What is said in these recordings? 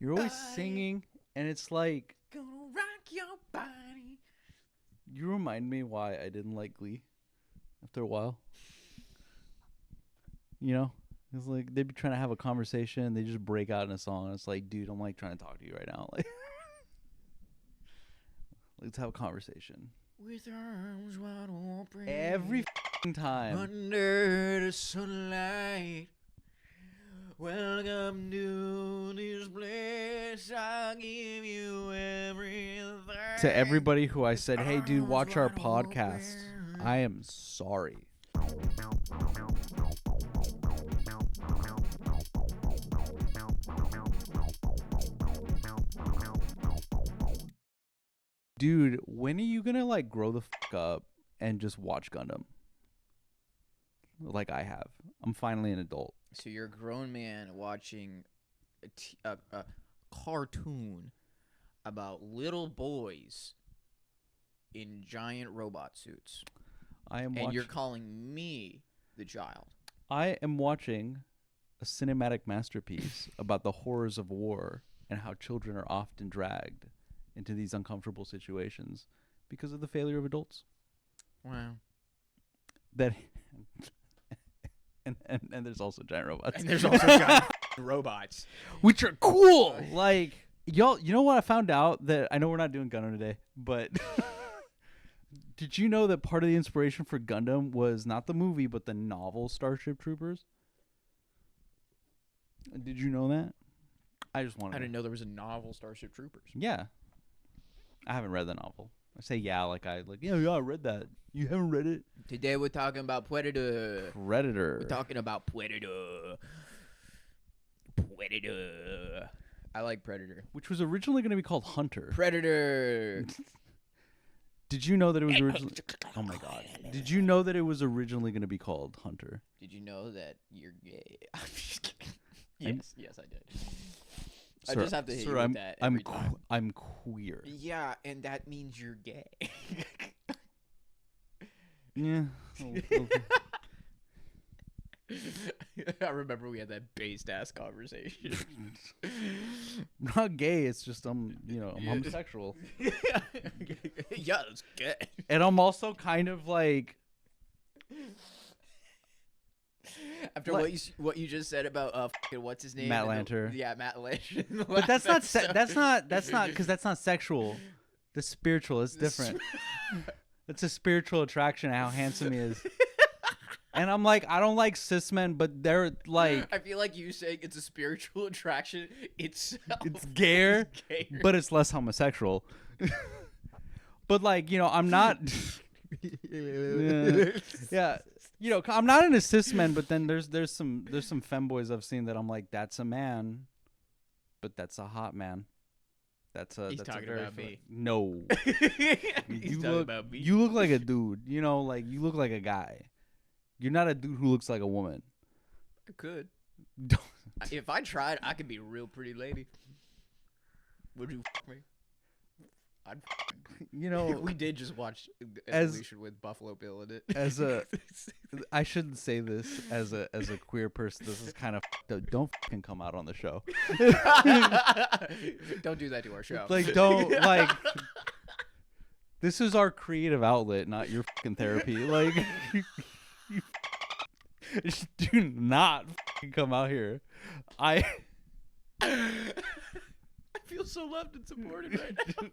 You're always singing, and it's like Gonna rock your body. you remind me why I didn't like Glee after a while. You know, it's like they'd be trying to have a conversation, they just break out in a song. And it's like, dude, I'm like trying to talk to you right now. Like, let's have a conversation. With arms wide open. Every time. Under the sunlight. Welcome to this place. I'll give you everything. To everybody who I said, hey, dude, watch our podcast, I am sorry. Dude, when are you gonna like grow the fuck up and just watch Gundam? Like I have. I'm finally an adult. So you're a grown man watching a cartoon about little boys in giant robot suits. And you're calling me the child. I am watching a cinematic masterpiece about the horrors of war and how children are often dragged into these uncomfortable situations because of the failure of adults. Wow. That and there's also giant robots. And there's also giant robots, which are cool. Like, y'all, you know what I found out? That I know we're not doing Gundam today, but did you know that part of the inspiration for Gundam was not the movie but the novel Starship Troopers? Did you know that? I didn't know there was a novel Starship Troopers. Yeah. I haven't read the novel. I say yeah, I read that. You haven't read it? Today we're talking about Predator. We're talking about Predator. I like Predator. Which was originally going to be called Hunter. Predator. Did you know that it was originally... Oh my god. Did you know that it was originally going to be called Hunter? Did you know that you're gay? I'm just kidding. Yes, I did. Sir, I just have to hit you with that every time. I'm queer. Yeah, and that means you're gay. Yeah. I remember we had that based ass conversation. I'm not gay, it's just I'm homosexual. Yeah, it's gay. And I'm also kind of like after what you just said about what's his name? Matt Lanter. Yeah, Matt Lanter. But that's not because that's not sexual. That's spiritual. It's different. It's a spiritual attraction. How handsome he is. And I'm like, I don't like cis men, but they're like. I feel like you saying it's a spiritual attraction. It's gayer, but it's less homosexual. But like, I'm not. Yeah. I'm not into cis men, but then there's some femboys I've seen that I'm like, that's a man, but that's a hot man. He's talking about me. No. He's talking about me. You look like a dude. Like you look like a guy. You're not a dude who looks like a woman. I could. If I tried, I could be a real pretty lady. Would you f me? I'd we did just watch Evolution with Buffalo Bill in it. I shouldn't say this as a queer person. This is kind of don't fucking come out on the show. Don't do that to our show. Like don't this is our creative outlet, not your fucking therapy. Like you do not fucking come out here. I feel so loved and supported right now.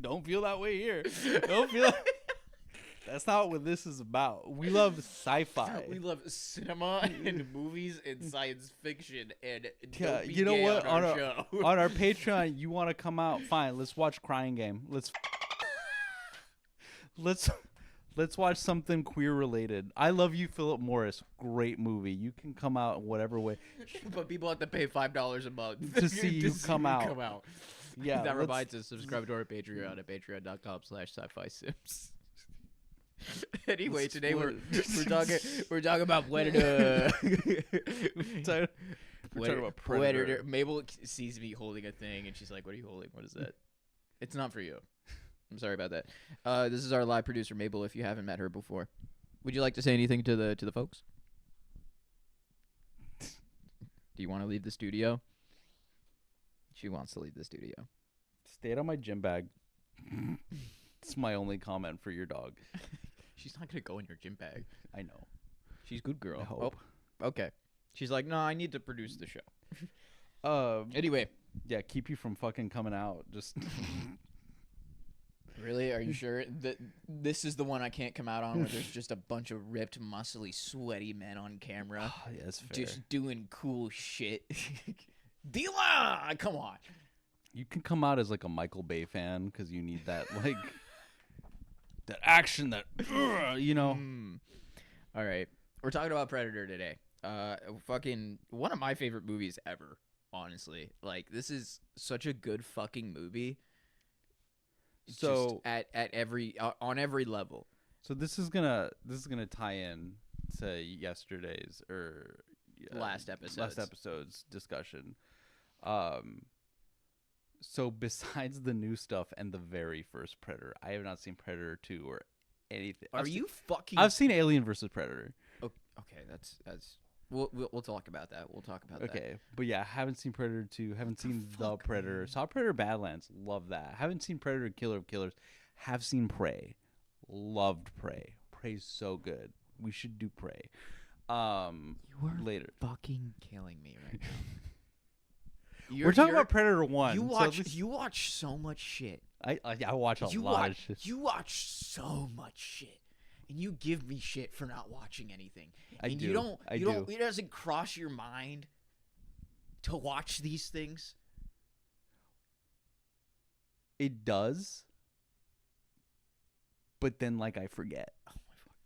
Don't feel that way here. Don't feel. That's not what this is about. We love sci-fi. We love cinema and movies and science fiction and yeah. You know what? On our Patreon, you want to come out? Fine. Let's watch Crying Game. Let's watch something queer related. I Love You, Philip Morris. Great movie. You can come out in whatever way. But people have to pay $5 a month to see you come out. Yeah, that reminds us. Subscribe to our Patreon at patreon.com/Sci-Fi Simps. Anyway, today we're talking about Predator. We're talking about Predator. Mabel sees me holding a thing, and she's like, "What are you holding? What is that?" It's not for you. I'm sorry about that. This is our live producer, Mabel. If you haven't met her before, would you like to say anything to the folks? Do you want to leave the studio? She wants to leave the studio. Stay out of my gym bag. It's my only comment for your dog. She's not gonna go in your gym bag. I know. She's a good girl. I hope. Oh, okay. She's like, no, I need to produce the show. Anyway. Yeah, keep you from fucking coming out. Just. Really? Are you sure that this is the one I can't come out on where there's just a bunch of ripped, muscly, sweaty men on camera? Oh, yeah, that's fair. Just doing cool shit. Dila! Come on. You can come out as like a Michael Bay fan because you need that like that action, that you know. All right, we're talking about Predator today. Fucking one of my favorite movies ever. Honestly, like this is such a good fucking movie. So just at every on every level. So this is gonna tie in to yesterday's or last episode's discussion. So besides the new stuff and the very first Predator, I have not seen Predator 2 or anything. I've seen Alien versus Predator. Okay, that's we'll talk about that. We'll talk about that. Okay, but yeah, haven't seen Predator 2. Haven't seen The Predator. Man. Saw Predator Badlands. Love that. Haven't seen Predator Killer of Killers. Have seen Prey. Loved Prey. Prey's so good. We should do Prey. You are later. Fucking killing me right now. We're talking about Predator 1. You watch so much shit. I watch a lot of shit. You watch so much shit. And you give me shit for not watching anything. And do. You don't it doesn't cross your mind to watch these things? It does. But then like I forget. Oh my fuck.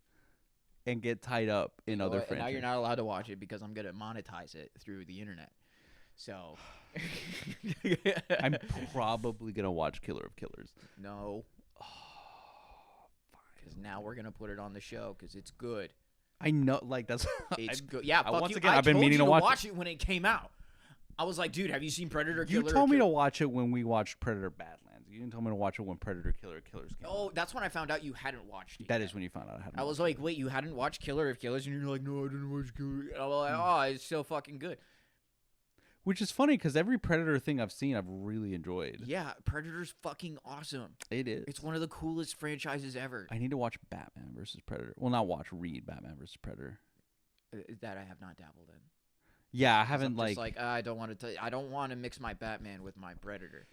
And get tied up in other franchises. Now you're not allowed to watch it because I'm going to monetize it through the internet. So I'm probably going to watch Killer of Killers. No. Because now we're going to put it on the show because it's good. I know. Like, that's... It's good. Yeah, once again, I've been meaning to watch it when it came out. I was like, dude, have you seen Predator Killer? You told me to watch it when we watched Predator Badlands. You didn't tell me to watch it when Predator Killer of Killers came out. Oh, that's when I found out you hadn't watched it. That is when you found out I hadn't. I was like, wait, you hadn't watched Killer of Killers? And you're like, no, I didn't watch Killer. And I was like, oh, it's so fucking good. Which is funny because every Predator thing I've seen, I've really enjoyed. Yeah, Predator's fucking awesome. It is. It's one of the coolest franchises ever. I need to watch Batman versus Predator. Well, not watch, read Batman versus Predator. That I have not dabbled in. Yeah, I haven't I'm just like I don't want to. I don't want to mix my Batman with my Predator.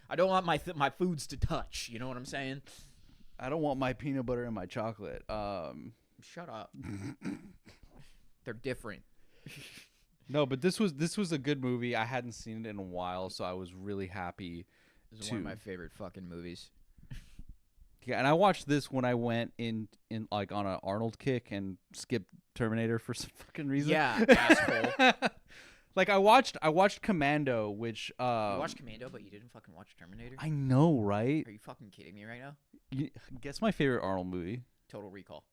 I don't want my foods to touch. You know what I'm saying? I don't want my peanut butter and my chocolate. Shut up. They're different. No, but this was a good movie. I hadn't seen it in a while, so I was really happy. This is one of my favorite fucking movies. Yeah, and I watched this when I went in like on an Arnold kick and skipped Terminator for some fucking reason. Yeah, asshole. Like I watched Commando, which you watched Commando, but you didn't fucking watch Terminator? I know, right? Are you fucking kidding me right now? Guess my favorite Arnold movie. Total Recall.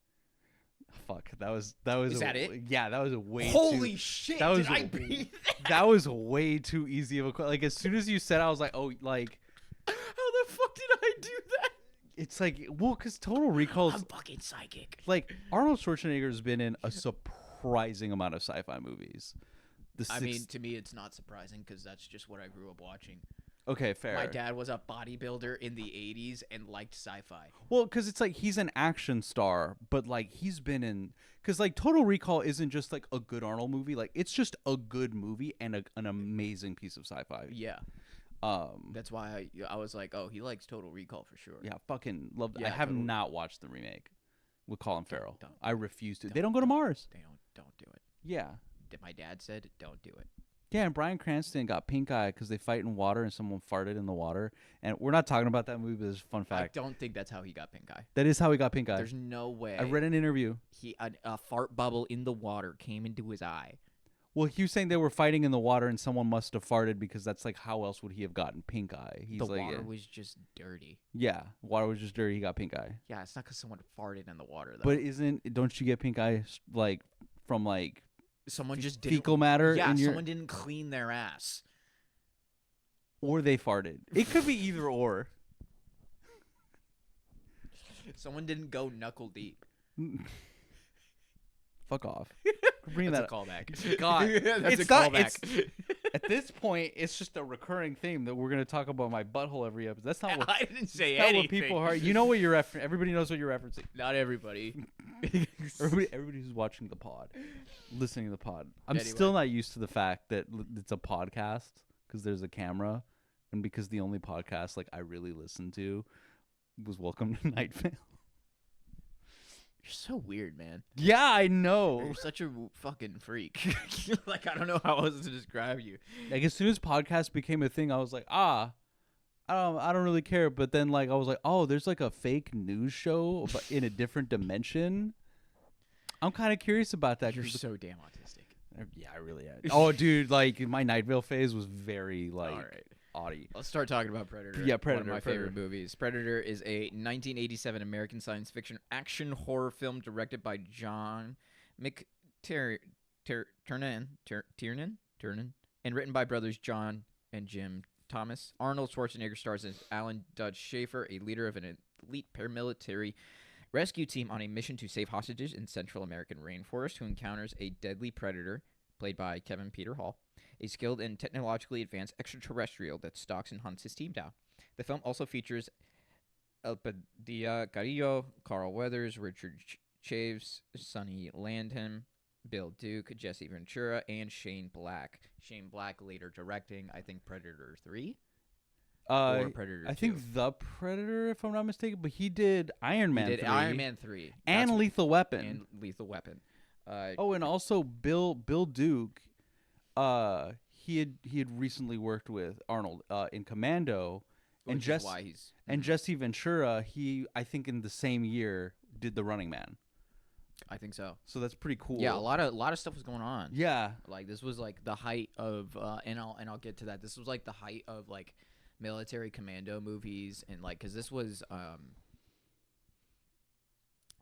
Fuck, that was. Is that it? Yeah, that was a way. Holy shit! Did I beat that? That was way too easy of a like. As soon as you said, I was like, oh, like. How the fuck did I do that? It's like, well, because Total Recall. I'm fucking psychic. Like Arnold Schwarzenegger's been in a surprising amount of sci-fi movies. I mean, to me, it's not surprising because that's just what I grew up watching. Okay, fair. My dad was a bodybuilder in the 80s and liked sci-fi. Well, because it's like he's an action star, but like he's been in... Because like Total Recall isn't just like a good Arnold movie. Like it's just a good movie and an amazing piece of sci-fi. Yeah. That's why I was like, oh, he likes Total Recall for sure. Yeah, fucking love that. Yeah, I have not watched the remake with Colin Farrell. Don't. I refuse to. They don't go to Mars. They don't do it. Yeah. My dad said, don't do it. Yeah, and Bryan Cranston got pink eye because they fight in water and someone farted in the water. And we're not talking about that movie, but it's a fun fact. I don't think that's how he got pink eye. That is how he got pink eye. There's no way. I read an interview. A fart bubble in the water came into his eye. Well, he was saying they were fighting in the water and someone must have farted because that's like how else would he have gotten pink eye? The water was just dirty. Yeah, water was just dirty. He got pink eye. Yeah, it's not because someone farted in the water though. But don't you get pink eye like from like someone just didn't fecal matter? Yeah, someone didn't clean their ass, or they farted. It could be either or. Someone didn't go knuckle deep. Fuck off. That's a callback. God, that's a callback. At this point, it's just a recurring theme that we're gonna talk about my butthole every episode. That's not what I didn't say that's not anything. what people are. You know what you're referencing. Everybody knows what you're referencing. Not everybody. Everybody who's watching the pod, listening to the pod. I'm still not used to the fact that it's a podcast because there's a camera, and because the only podcast like I really listened to was Welcome to Night Vale. You're so weird, man. Yeah, I know. You're such a fucking freak. Like, I don't know how else to describe you. Like, as soon as podcast became a thing, I was like, I don't really care. But then, like, I was like, oh, there's like a fake news show but in a different dimension. I'm kind of curious about that. You're so damn autistic. Yeah, I really am. Oh, dude, like my Night Vale phase was very like. All right. Audi. Let's start talking about Predator. Yeah, Predator. One of my favorite movies. Predator is a 1987 American science fiction action horror film directed by John McTiernan, and written by brothers John and Jim Thomas. Arnold Schwarzenegger stars as Alan Dutch Schaefer, a leader of an elite paramilitary rescue team on a mission to save hostages in Central American rainforest, who encounters a deadly predator, played by Kevin Peter Hall, a skilled and technologically advanced extraterrestrial that stalks and hunts his team down. The film also features Elpidia Carrillo, Carl Weathers, Richard Chaves, Sonny Landham, Bill Duke, Jesse Ventura, and Shane Black. Shane Black later directing, I think, Predator 3? Or Predator 2? I think The Predator, if I'm not mistaken, but he did Iron Man 3. He did Iron Man 3. And Lethal Weapon. And Lethal Weapon. And also Bill Duke, he had recently worked with Arnold in Commando, and Jesse Ventura, I think in the same year did The Running Man. I think so. So that's pretty cool. Yeah, a lot of stuff was going on. Yeah, like this was like the height of, and I'll get to that. This was like the height of like military commando movies, and like because this was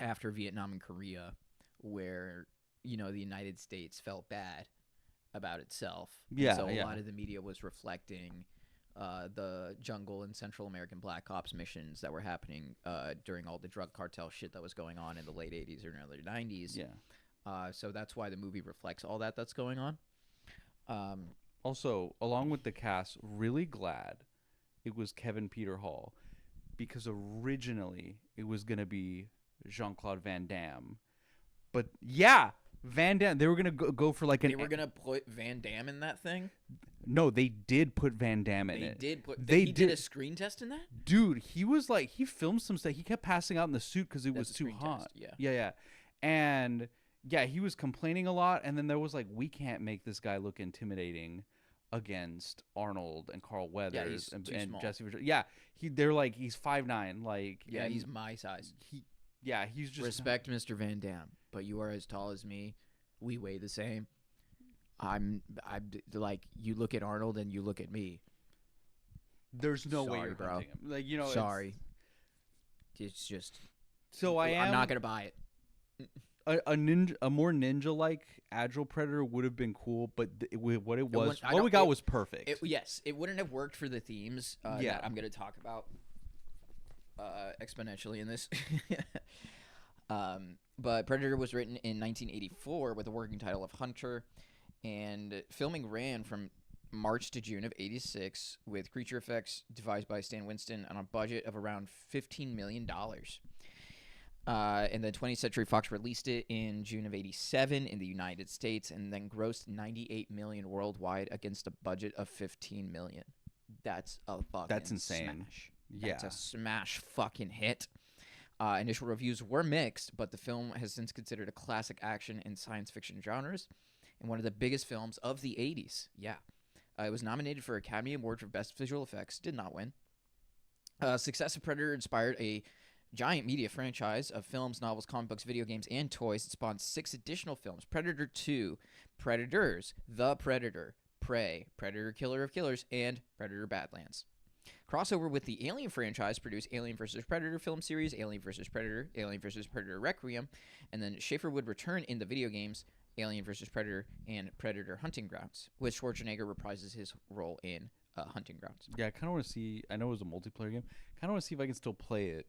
after Vietnam and Korea, where the United States felt bad about itself. Yeah. And so a lot of the media was reflecting the jungle and Central American Black Ops missions that were happening during all the drug cartel shit that was going on in the late 80s or early 90s. Yeah. So that's why the movie reflects all that's going on. Also, along with the cast, really glad it was Kevin Peter Hall, because originally it was going to be Jean-Claude Van Damme. But yeah, Van Damme, they were going to go for like They were going to put Van Damme in that thing? No, they did put Van Damme in it. They did a screen test in that? Dude, he was like, he filmed some stuff. He kept passing out in the suit because it was too hot. Test, Yeah. And yeah, he was complaining a lot. And then there was like, we can't make this guy look intimidating against Arnold and Carl Weathers and Jesse Ventura. Yeah, they're like, he's 5'9". Like, yeah, he's my size. He's just respect Mr. Van Damme, but you are as tall as me. We weigh the same. I'm like, you look at Arnold and you look at me. There's no way you're bro. him. Like, sorry. It's just. So I'm not gonna buy it. A more ninja-like agile predator would have been cool, but what we got was perfect. It wouldn't have worked for the themes that I'm gonna talk about exponentially in this. But Predator was written in 1984 with a working title of Hunter, and filming ran from March to June of 86 with creature effects devised by Stan Winston on a budget of around $15 million. And then 20th Century Fox released it in June of 87 in the United States, and then grossed $98 million worldwide against a budget of $15 million. That's insane. Smash. That's a smash fucking hit. Initial reviews were mixed, but the film has since considered a classic action and science fiction genres, and one of the biggest films of the 80s. Yeah. It was nominated for Academy Award for Best Visual Effects. Did not win. Success of Predator inspired a giant media franchise of films, novels, comic books, video games, and toys. It spawned 6 additional films: Predator 2, Predators, The Predator, Prey, Predator Killer of Killers, and Predator Badlands. Crossover with the Alien franchise produced Alien vs. Predator film series, Alien vs. Predator, Alien vs. Predator Requiem, and then Schaefer would return in the video games Alien vs. Predator and Predator Hunting Grounds, with Schwarzenegger reprises his role in Hunting Grounds. Yeah, I kind of want to see. I know it was a multiplayer game. Kind of want to see if I can still play it.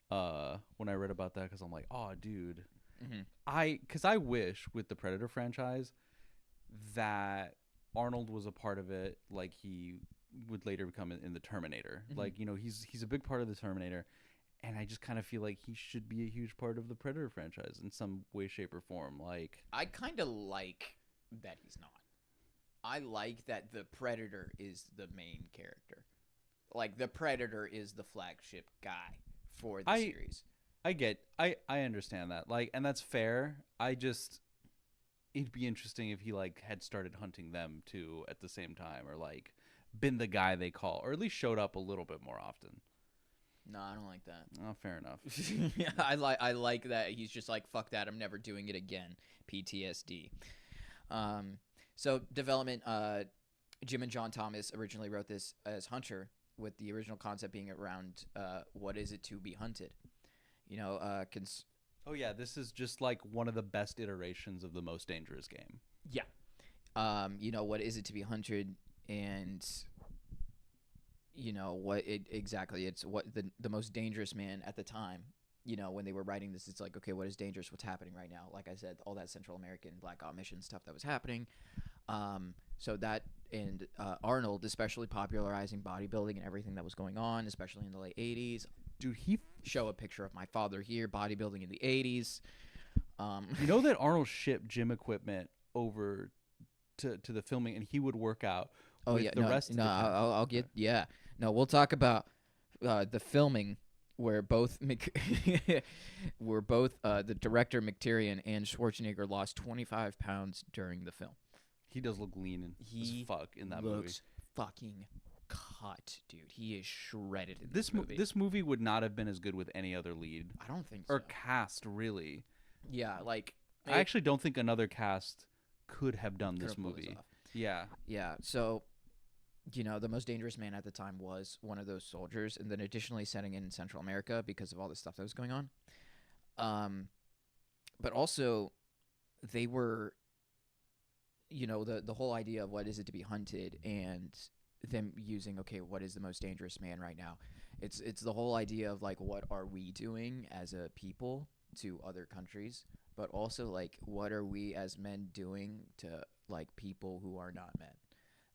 When I read about that, because I'm like, oh, dude, because I wish with the Predator franchise that Arnold was a part of it, like he would later become in the Terminator. Mhm. Like, he's a big part of the Terminator, and I just kind of feel like he should be a huge part of the Predator franchise in some way, shape, or form. Like, I kind of like that he's not. I like that the Predator is the main character. Like, the Predator is the flagship guy for the series. I understand that. Like, and that's fair. It'd be interesting if he like had started hunting them too at the same time, or like been the guy they call, or at least showed up a little bit more often. No, I don't like that. Oh, fair enough. Yeah, I like that he's just like, fuck that, I'm never doing it again. PTSD. So development, Jim and John Thomas originally wrote this as Hunter, with the original concept being around what is it to be hunted. Oh yeah, this is just like one of the best iterations of the Most Dangerous Game. Yeah. What is it to be hunted, and what it exactly, it's what the most dangerous man at the time. When they were writing this, it's like, okay, what is dangerous? What's happening right now? Like I said, all that Central American Black Ops mission stuff that was happening. So that, and Arnold especially popularizing bodybuilding and everything that was going on, especially in the late 80s. Dude, he show a picture of my father here, bodybuilding in the 80s. You know that Arnold shipped gym equipment over to the filming, and he would work out. Oh yeah, I'll get No, we'll talk about the filming where both the director McTiernan and Schwarzenegger lost 25 pounds during the film. He does look lean as fuck in that movie. He looks fucking cut, dude. He is shredded in this movie. This movie would not have been as good with any other lead. I don't think so. Or cast, really. Yeah, like... I actually don't think another cast could have done this movie. Yeah. Yeah, so... the most dangerous man at the time was one of those soldiers, and then additionally setting in Central America because of all the stuff that was going on. But also, they were, the whole idea of what is it to be hunted, and them using, okay, what is the most dangerous man right now? It's the whole idea of, like, what are we doing as a people to other countries, but also, like, what are we as men doing to, like, people who are not men?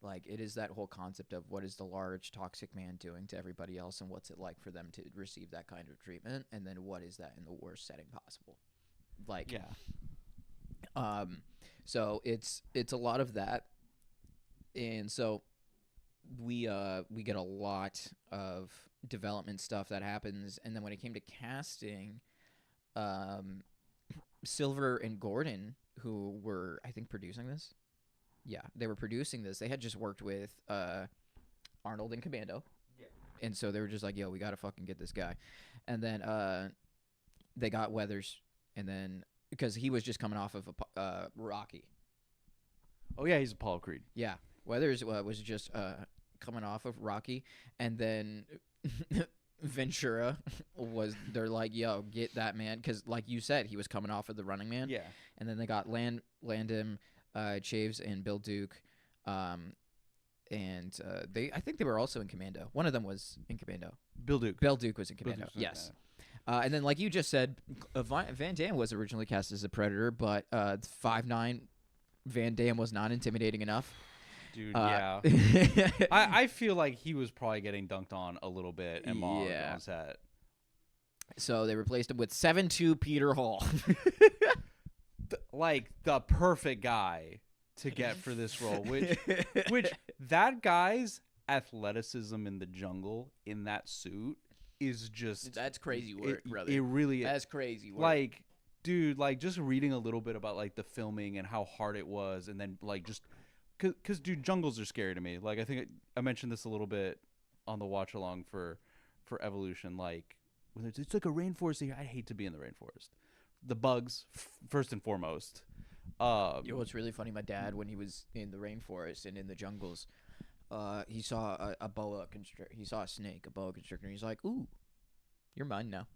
Like, it is that whole concept of what is the large toxic man doing to everybody else, and what's it like for them to receive that kind of treatment, and then what is that in the worst setting possible? Like, yeah. So it's a lot of that, and so we get a lot of development stuff that happens, and then when it came to casting, Silver and Gordon, who were, I think, producing this. Yeah, they were producing this. They had just worked with Arnold in Commando. Yeah. And so they were just like, yo, we got to fucking get this guy. And then they got Weathers, and then because he was just coming off of Rocky. Oh, yeah, he's Apollo Creed. Yeah, Weathers was just coming off of Rocky, and then Ventura they're like, yo, get that man, because like you said, he was coming off of The Running Man. Yeah. And then they got Landon, Chaves, and Bill Duke, and I think they were also in Commando. One of them was in Commando. Bill Duke was in Commando. Yes. And then, like you just said, Van Damme was originally cast as a Predator, but 5'9" Van Damme was not intimidating enough. Dude, yeah. I feel like he was probably getting dunked on a little bit and mobbed on set. So they replaced him with 7'2" Peter Hall. The perfect guy to get for this role, which that guy's athleticism in the jungle in that suit is just... That's crazy work, brother. It really is. That's crazy work. Like, dude, like, just reading a little bit about, like, the filming and how hard it was, and then, like, just... Because, dude, jungles are scary to me. Like, I think I mentioned this a little bit on the watch-along for Evolution. Like, when it's like a rainforest here, I'd hate to be in the rainforest. The bugs, first and foremost. It's really funny. My dad, when he was in the rainforest and in the jungles, he saw a boa constrictor. He saw a snake, a boa constrictor. And he's like, "Ooh, you're mine now."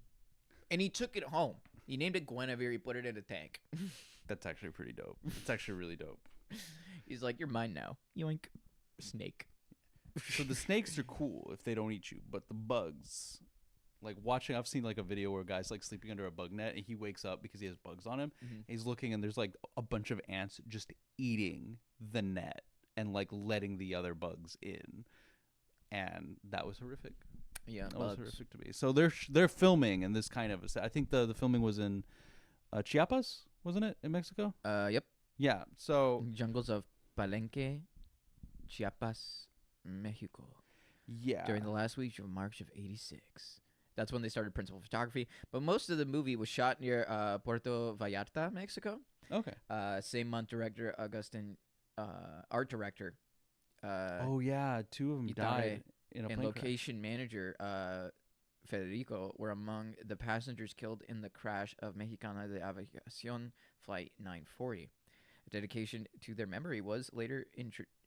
And he took it home. He named it Guinevere. He put it in a tank. That's actually pretty dope. It's actually really dope. He's like, "You're mine now." Yoink, snake. So the snakes are cool if they don't eat you, but the bugs. Like, I've seen like a video where a guy's like sleeping under a bug net, and he wakes up because he has bugs on him. Mm-hmm. He's looking, and there's like a bunch of ants just eating the net, and like letting the other bugs in, and that was horrific. Yeah, that was horrific to me. So they're filming in this kind of I think the filming was in Chiapas, wasn't it, in Mexico? Yep. Yeah. So Jungles of Palenque, Chiapas, Mexico. Yeah. During the last week of March of '86. That's when they started principal photography. But most of the movie was shot near Puerto Vallarta, Mexico. Okay. Same month, director Augustin, art director. Oh yeah, 2 of them died in a and plane location manager Federico were among the passengers killed in the crash of Mexicana de Aviación Flight 940. A dedication to their memory was later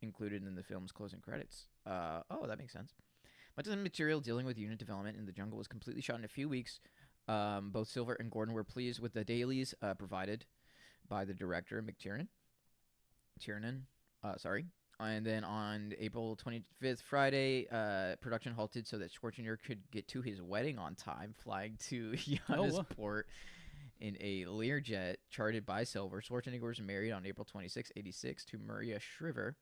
included in the film's closing credits. Oh, that makes sense. Much of the material dealing with unit development in the jungle was completely shot in a few weeks. Both Silver and Gordon were pleased with the dailies provided by the director, McTiernan. And then on April 25th, Friday, production halted so that Schwarzenegger could get to his wedding on time, flying to Johannesburg in a Learjet chartered by Silver. Schwarzenegger was married on April 26, 86 to Maria Shriver,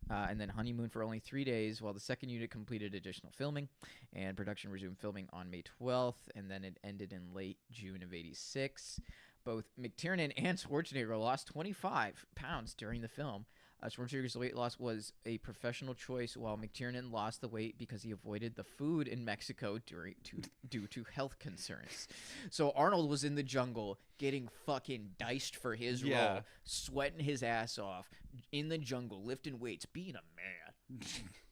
and then honeymoon for only 3 days while the second unit completed additional filming, and production resumed filming on May 12th, and then it ended in late June of 86. Both McTiernan and Schwarzenegger lost 25 pounds during the film. Schwarzenegger's weight loss was a professional choice, while McTiernan lost the weight because he avoided the food in Mexico due to health concerns. So Arnold was in the jungle getting fucking diced for his role, sweating his ass off in the jungle, lifting weights, being a man.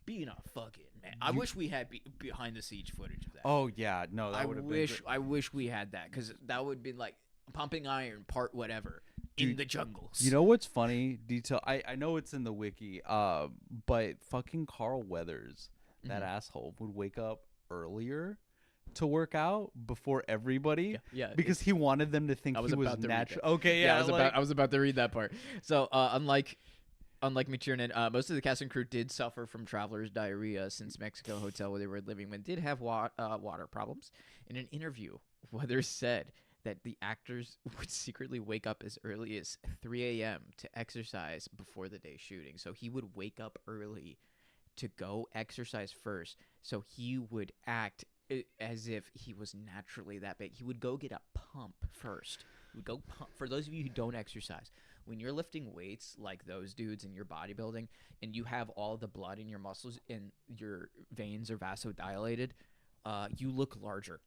Being a fucking man. I wish we had behind the scenes footage of that. Oh yeah, no, that would have been great. I wish we had that, because that would be like pumping iron part whatever. In the jungles. You know what's funny? Detail. I know it's in the wiki. But fucking Carl Weathers, that asshole, would wake up earlier to work out before everybody. Yeah. Because he wanted them to think he was natural. Okay, yeah. I was about to read that part. So unlike McTiernan, most of the cast and crew did suffer from traveler's diarrhea, since Mexico hotel where they were living did have water problems. In an interview, Weathers said that the actors would secretly wake up as early as 3 a.m. to exercise before the day shooting. So he would wake up early to go exercise first. So he would act as if he was naturally that big. He would go get a pump first. He would go pump. For those of you who don't exercise, when you're lifting weights like those dudes and you're bodybuilding and you have all the blood in your muscles and your veins are vasodilated, you look larger.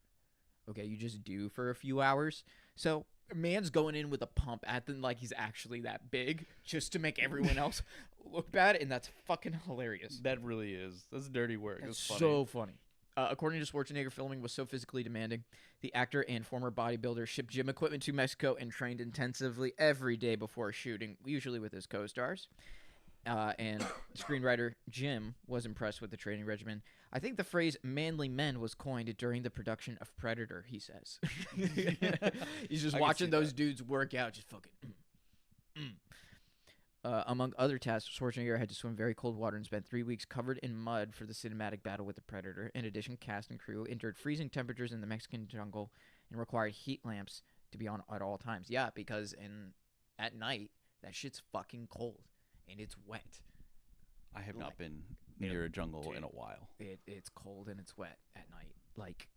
Okay, you just do for a few hours. So a man's going in with a pump acting like he's actually that big just to make everyone else look bad, and that's fucking hilarious. That really is. That's dirty work. It's so funny. According to Schwarzenegger, filming was so physically demanding, the actor and former bodybuilder shipped gym equipment to Mexico and trained intensively every day before shooting, usually with his co-stars. And screenwriter Jim was impressed with the training regimen. I think the phrase "manly men" was coined during the production of Predator, he says. He's just watching those dudes work out, just fucking. Among other tasks, Schwarzenegger had to swim very cold water and spent 3 weeks covered in mud for the cinematic battle with the Predator. In addition, cast and crew endured freezing temperatures in the Mexican jungle and required heat lamps to be on at all times. Yeah, because at night, that shit's fucking cold and it's wet. I have not been near a jungle in a while. It's cold and it's wet at night. Like,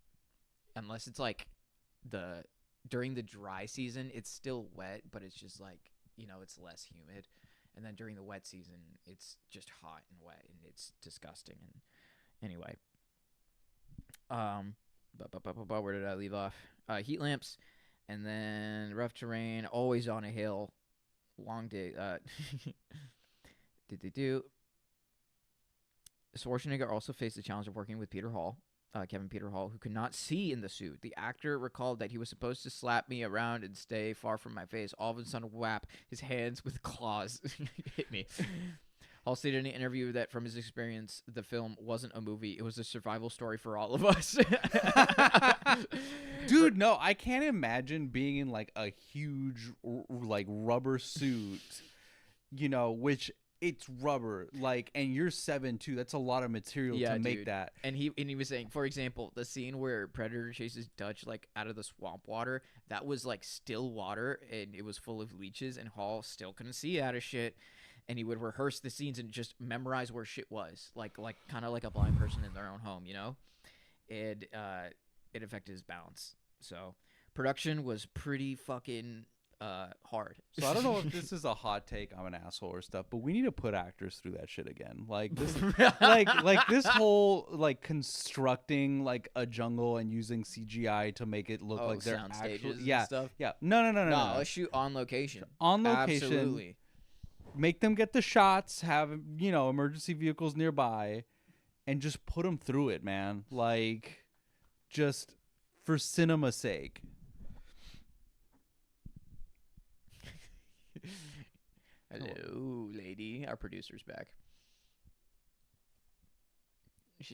unless it's like during the dry season, it's still wet, but it's just like, it's less humid. And then during the wet season, it's just hot and wet and it's disgusting. And anyway, where did I leave off? Heat lamps, and then rough terrain, always on a hill, long day. Schwarzenegger also faced the challenge of working with Kevin Peter Hall, who could not see in the suit. The actor recalled that he was supposed to slap me around and stay far from my face. All of a sudden, whap, his hands with claws hit me. Hall stated in an interview that from his experience, the film wasn't a movie. It was a survival story for all of us. Dude, no, I can't imagine being in like a huge like rubber suit, which it's rubber, like, and you're 7'2". That's a lot of material to make that. And he was saying, for example, the scene where Predator chases Dutch like out of the swamp water, that was like still water and it was full of leeches, and Hall still couldn't see out of shit. and he would rehearse the scenes and just memorize where shit was, like kind of like a blind person in their own home, you know. It affected his balance. So production was pretty fucking hard. So I don't know if this is a hot take, I'm an asshole or stuff, but we need to put actors through that shit again. Like this, like this whole like constructing like a jungle and using CGI to make it look like they're actually and stuff. Yeah. No. Let's shoot on location. On location. Absolutely. Make them get the shots, have, you know, emergency vehicles nearby, and just put them through it, man. Like, just for cinema's sake. Hello, lady. Our producer's back.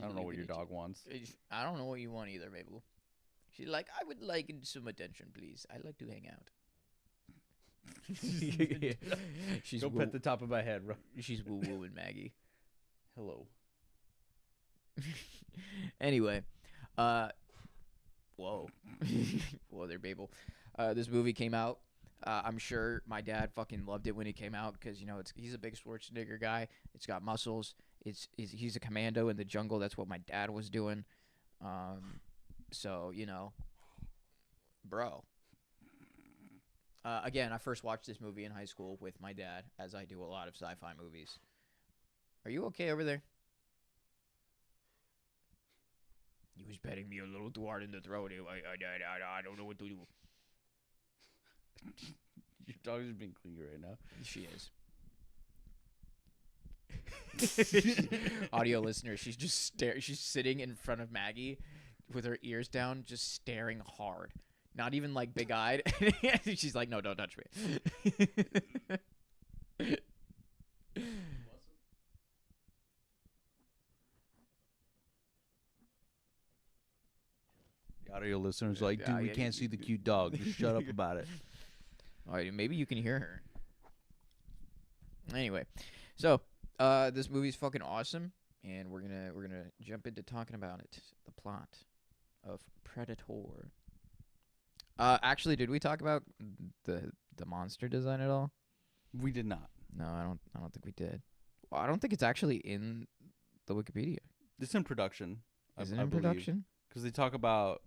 I don't know what your dog wants. I don't know what you want either, Mabel. She's like, I would like some attention, please. I like to hang out. She's pet the top of my head, bro. She's woo-wooing Maggie. Hello. Anyway, whoa. Whoa there, Babel. This movie came out. I'm sure my dad fucking loved it when it came out because, you know, he's a big Schwarzenegger guy. It's got muscles. He's a commando in the jungle. That's what my dad was doing. So, you know, bro. Again, I first watched this movie in high school with my dad, as I do a lot of sci-fi movies. Are you okay over there? He was petting me a little too hard in the throat. I don't know what to do. Your dog is being clingy right now. She is. Audio listener, she's just she's sitting in front of Maggie with her ears down, just staring hard. Not even like big-eyed. She's like, no, don't touch me. The audio listeners like, dude, we can't see the cute dog. Just shut up about it. All right, maybe you can hear her. Anyway, so this movie's fucking awesome, and we're gonna jump into talking about it. The plot of Predator. Actually, did we talk about the monster design at all? We did not. No, I don't think we did. Well, I don't think it's actually in the Wikipedia. It's in production. Is it in production? Because they talk about.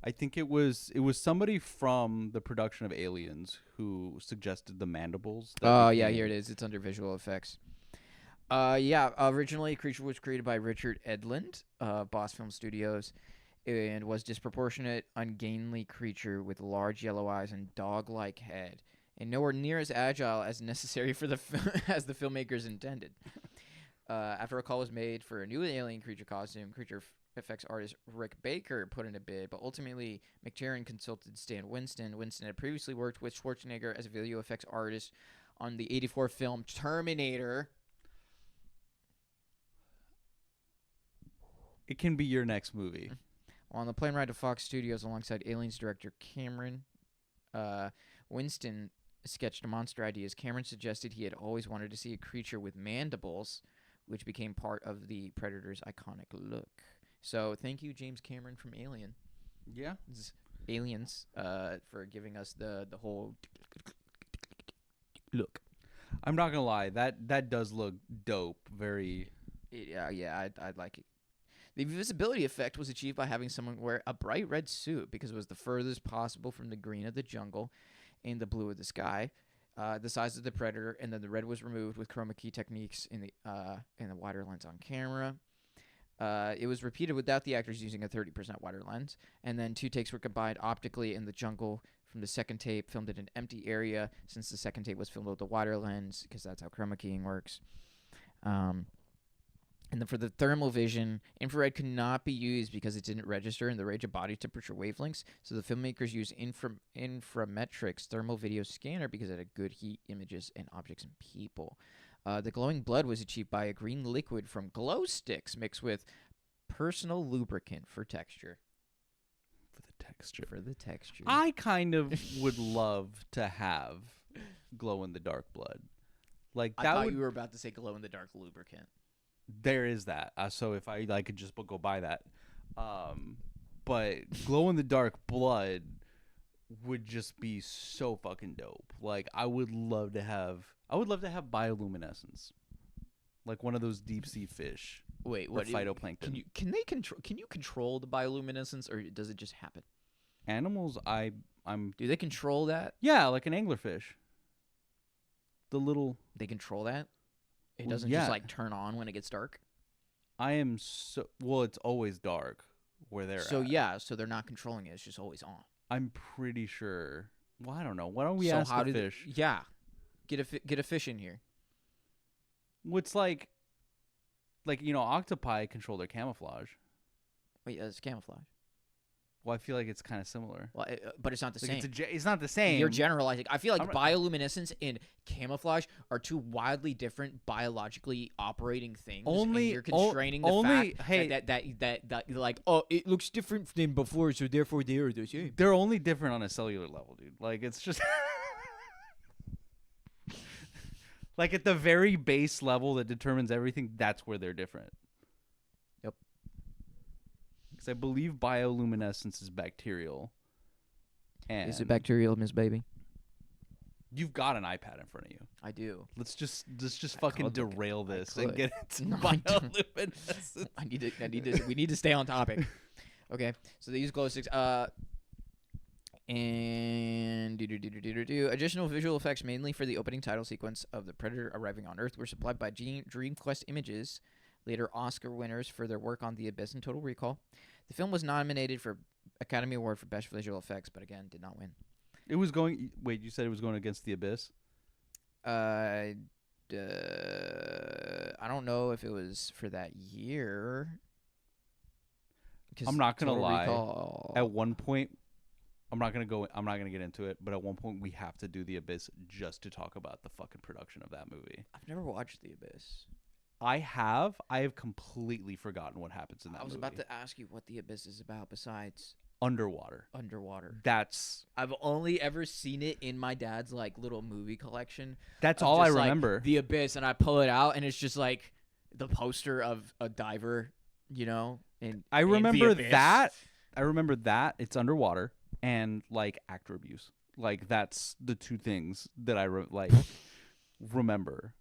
I think it was somebody from the production of Aliens who suggested the mandibles. Oh yeah, here it is. It's under visual effects. Originally, Creature was created by Richard Edlund, Boss Film Studios, and was disproportionate, ungainly creature with large yellow eyes and dog-like head, and nowhere near as agile as necessary for the as the filmmakers intended. After a call was made for a new alien creature costume, creature effects artist Rick Baker put in a bid, but ultimately McTiernan consulted Stan Winston. Winston had previously worked with Schwarzenegger as a video effects artist on the '84 film Terminator. It can be your next movie. On the plane ride to Fox Studios alongside Aliens director Cameron, Winston sketched monster ideas. Cameron suggested he had always wanted to see a creature with mandibles, which became part of the Predator's iconic look. So thank you, James Cameron from Alien. Yeah. Aliens, for giving us the whole look. I'm not gonna lie, that does look dope. Very. I'd like it. The visibility effect was achieved by having someone wear a bright red suit because it was the furthest possible from the green of the jungle and the blue of the sky. The size of the Predator, and then the red was removed with chroma key techniques in the wider lens on camera. It was repeated without the actors using a 30% wider lens, and then 2 takes were combined optically in the jungle from the second tape, filmed in an empty area since the second tape was filmed with a wider lens because that's how chroma keying works. And then for the thermal vision, infrared could not be used because it didn't register in the range of body temperature wavelengths. So the filmmakers used Inframetrics thermal video scanner because it had good heat images and objects and people. The glowing blood was achieved by a green liquid from glow sticks mixed with personal lubricant for texture. For the texture. I kind of would love to have glow-in-the-dark blood. Like that. I thought you were about to say glow-in-the-dark lubricant. There is that. So if I could just go buy that. But glow-in-the-dark blood would just be so fucking dope. Like I would love to have I would love to have bioluminescence, like one of those deep sea fish. Wait, Or what? phytoplankton. Can they control? Can you control the bioluminescence, or does it just happen? Animals, I'm Do they control that? yeah, like an anglerfish. The little They control that. It Well, doesn't yeah. just like turn on when it gets dark. I am so well. It's always dark where they're So at. yeah, so they're not controlling it. It's just always on. I'm pretty sure. Well, I don't know. Why don't we so ask how the did fish? yeah, get a fish in here. What's like octopi control their camouflage. Wait, it's camouflage. Well, I feel like it's kind of similar. Well, but it's not the Like same. it's not the same. You're generalizing. I feel like I'm- bioluminescence and camouflage are two wildly different biologically operating things. Only- and you're constraining the only- fact hey- that like, oh, it looks different than before, so therefore they are the same. They're only different on a cellular level, dude. Like it's just like at the very base level that determines everything. That's where they're different. Yep. Because I believe bioluminescence is bacterial. And Is it bacterial, Miss Baby? You've got an iPad in front of you. I do. Let's just I fucking could look- derail I this and could. get into No, I don't. bioluminescence. I need to. We need to stay on topic. Okay, so they use glow sticks. And additional visual effects, mainly for the opening title sequence of the Predator arriving on Earth, were supplied by DreamQuest Images, later Oscar winners for their work on The Abyss and Total Recall. The film was nominated for Academy Award for Best Visual Effects, but again, did not win. It was going. Wait, you said it was going against The Abyss? I don't know if it was for that year. 'Cause I'm not gonna Total lie. Recall- At one point, I'm not gonna get into it. But at one point, we have to do The Abyss just to talk about the fucking production of that movie. I've never watched The Abyss. I have completely forgotten what happens in that I was movie. about to ask you what The Abyss is about besides Underwater. That's I've only ever seen it in my dad's like little movie collection. that's of all I just, like, remember. The Abyss, and I pull it out, and it's just like the poster of a diver, and I in The remember Abyss. that. I remember that it's underwater and like actor abuse. Like that's the two things that I remember.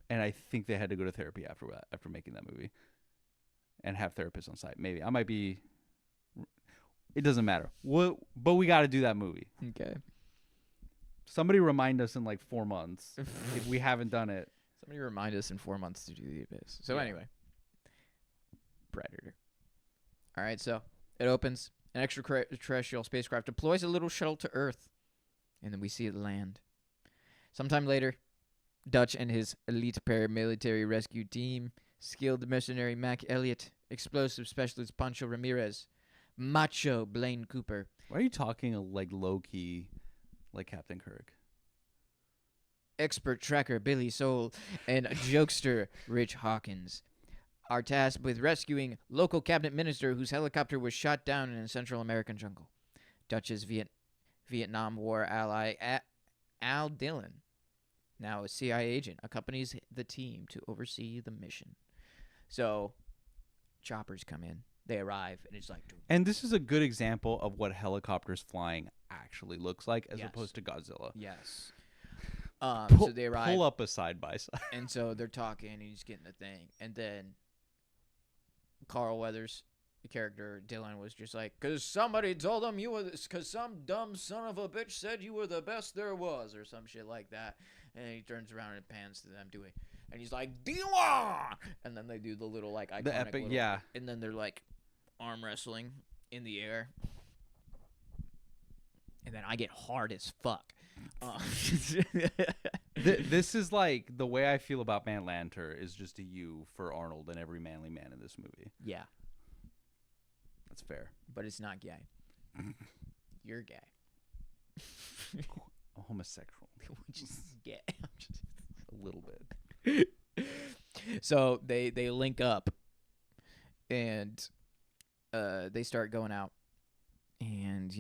And I think they had to go to therapy after that, after making that movie, and have therapists on site. Maybe I might be. It doesn't matter. But we got to do that movie. Okay. Somebody remind us in like 4 months if we haven't done it. Somebody remind us in 4 months to do The Abyss. So Yeah. anyway, Predator. All right, so it opens. An extraterrestrial spacecraft deploys a little shuttle to Earth, and then we see it land. Sometime later, Dutch and his elite paramilitary rescue team, skilled mercenary Mac Elliott, explosive specialist Pancho Ramirez, macho Blaine Cooper, Why are you talking like low key, like Captain Kirk? expert tracker Billy Soul, and jokester Rich Hawkins are tasked with rescuing local cabinet minister whose helicopter was shot down in a Central American jungle. Dutch's Vietnam War ally Al Dillon, now a CIA agent, accompanies the team to oversee the mission. So, choppers come in. They arrive, and it's like... And this is a good example of what helicopters flying actually looks like, as Yes. opposed to Godzilla. Yes. Pull, So they arrive, pull up a side by side. and so they're talking, and he's getting the thing. And then Carl Weathers, the character Dylan, was just like, because somebody told him you were, because some dumb son of a bitch said you were the best there was, or some shit like that. And he turns around and pans to them doing, and he's like, Dylan! And then they do the little, like, iconic The epic, little, yeah. and then they're like arm wrestling in the air. And then I get hard as fuck. This is like the way I feel about Man Lanter is just a U for Arnold and every manly man in this movie. Yeah, That's fair. but it's not gay. You're gay. I'm homosexual. Which is gay. A little bit. So they link up, and they start going out, and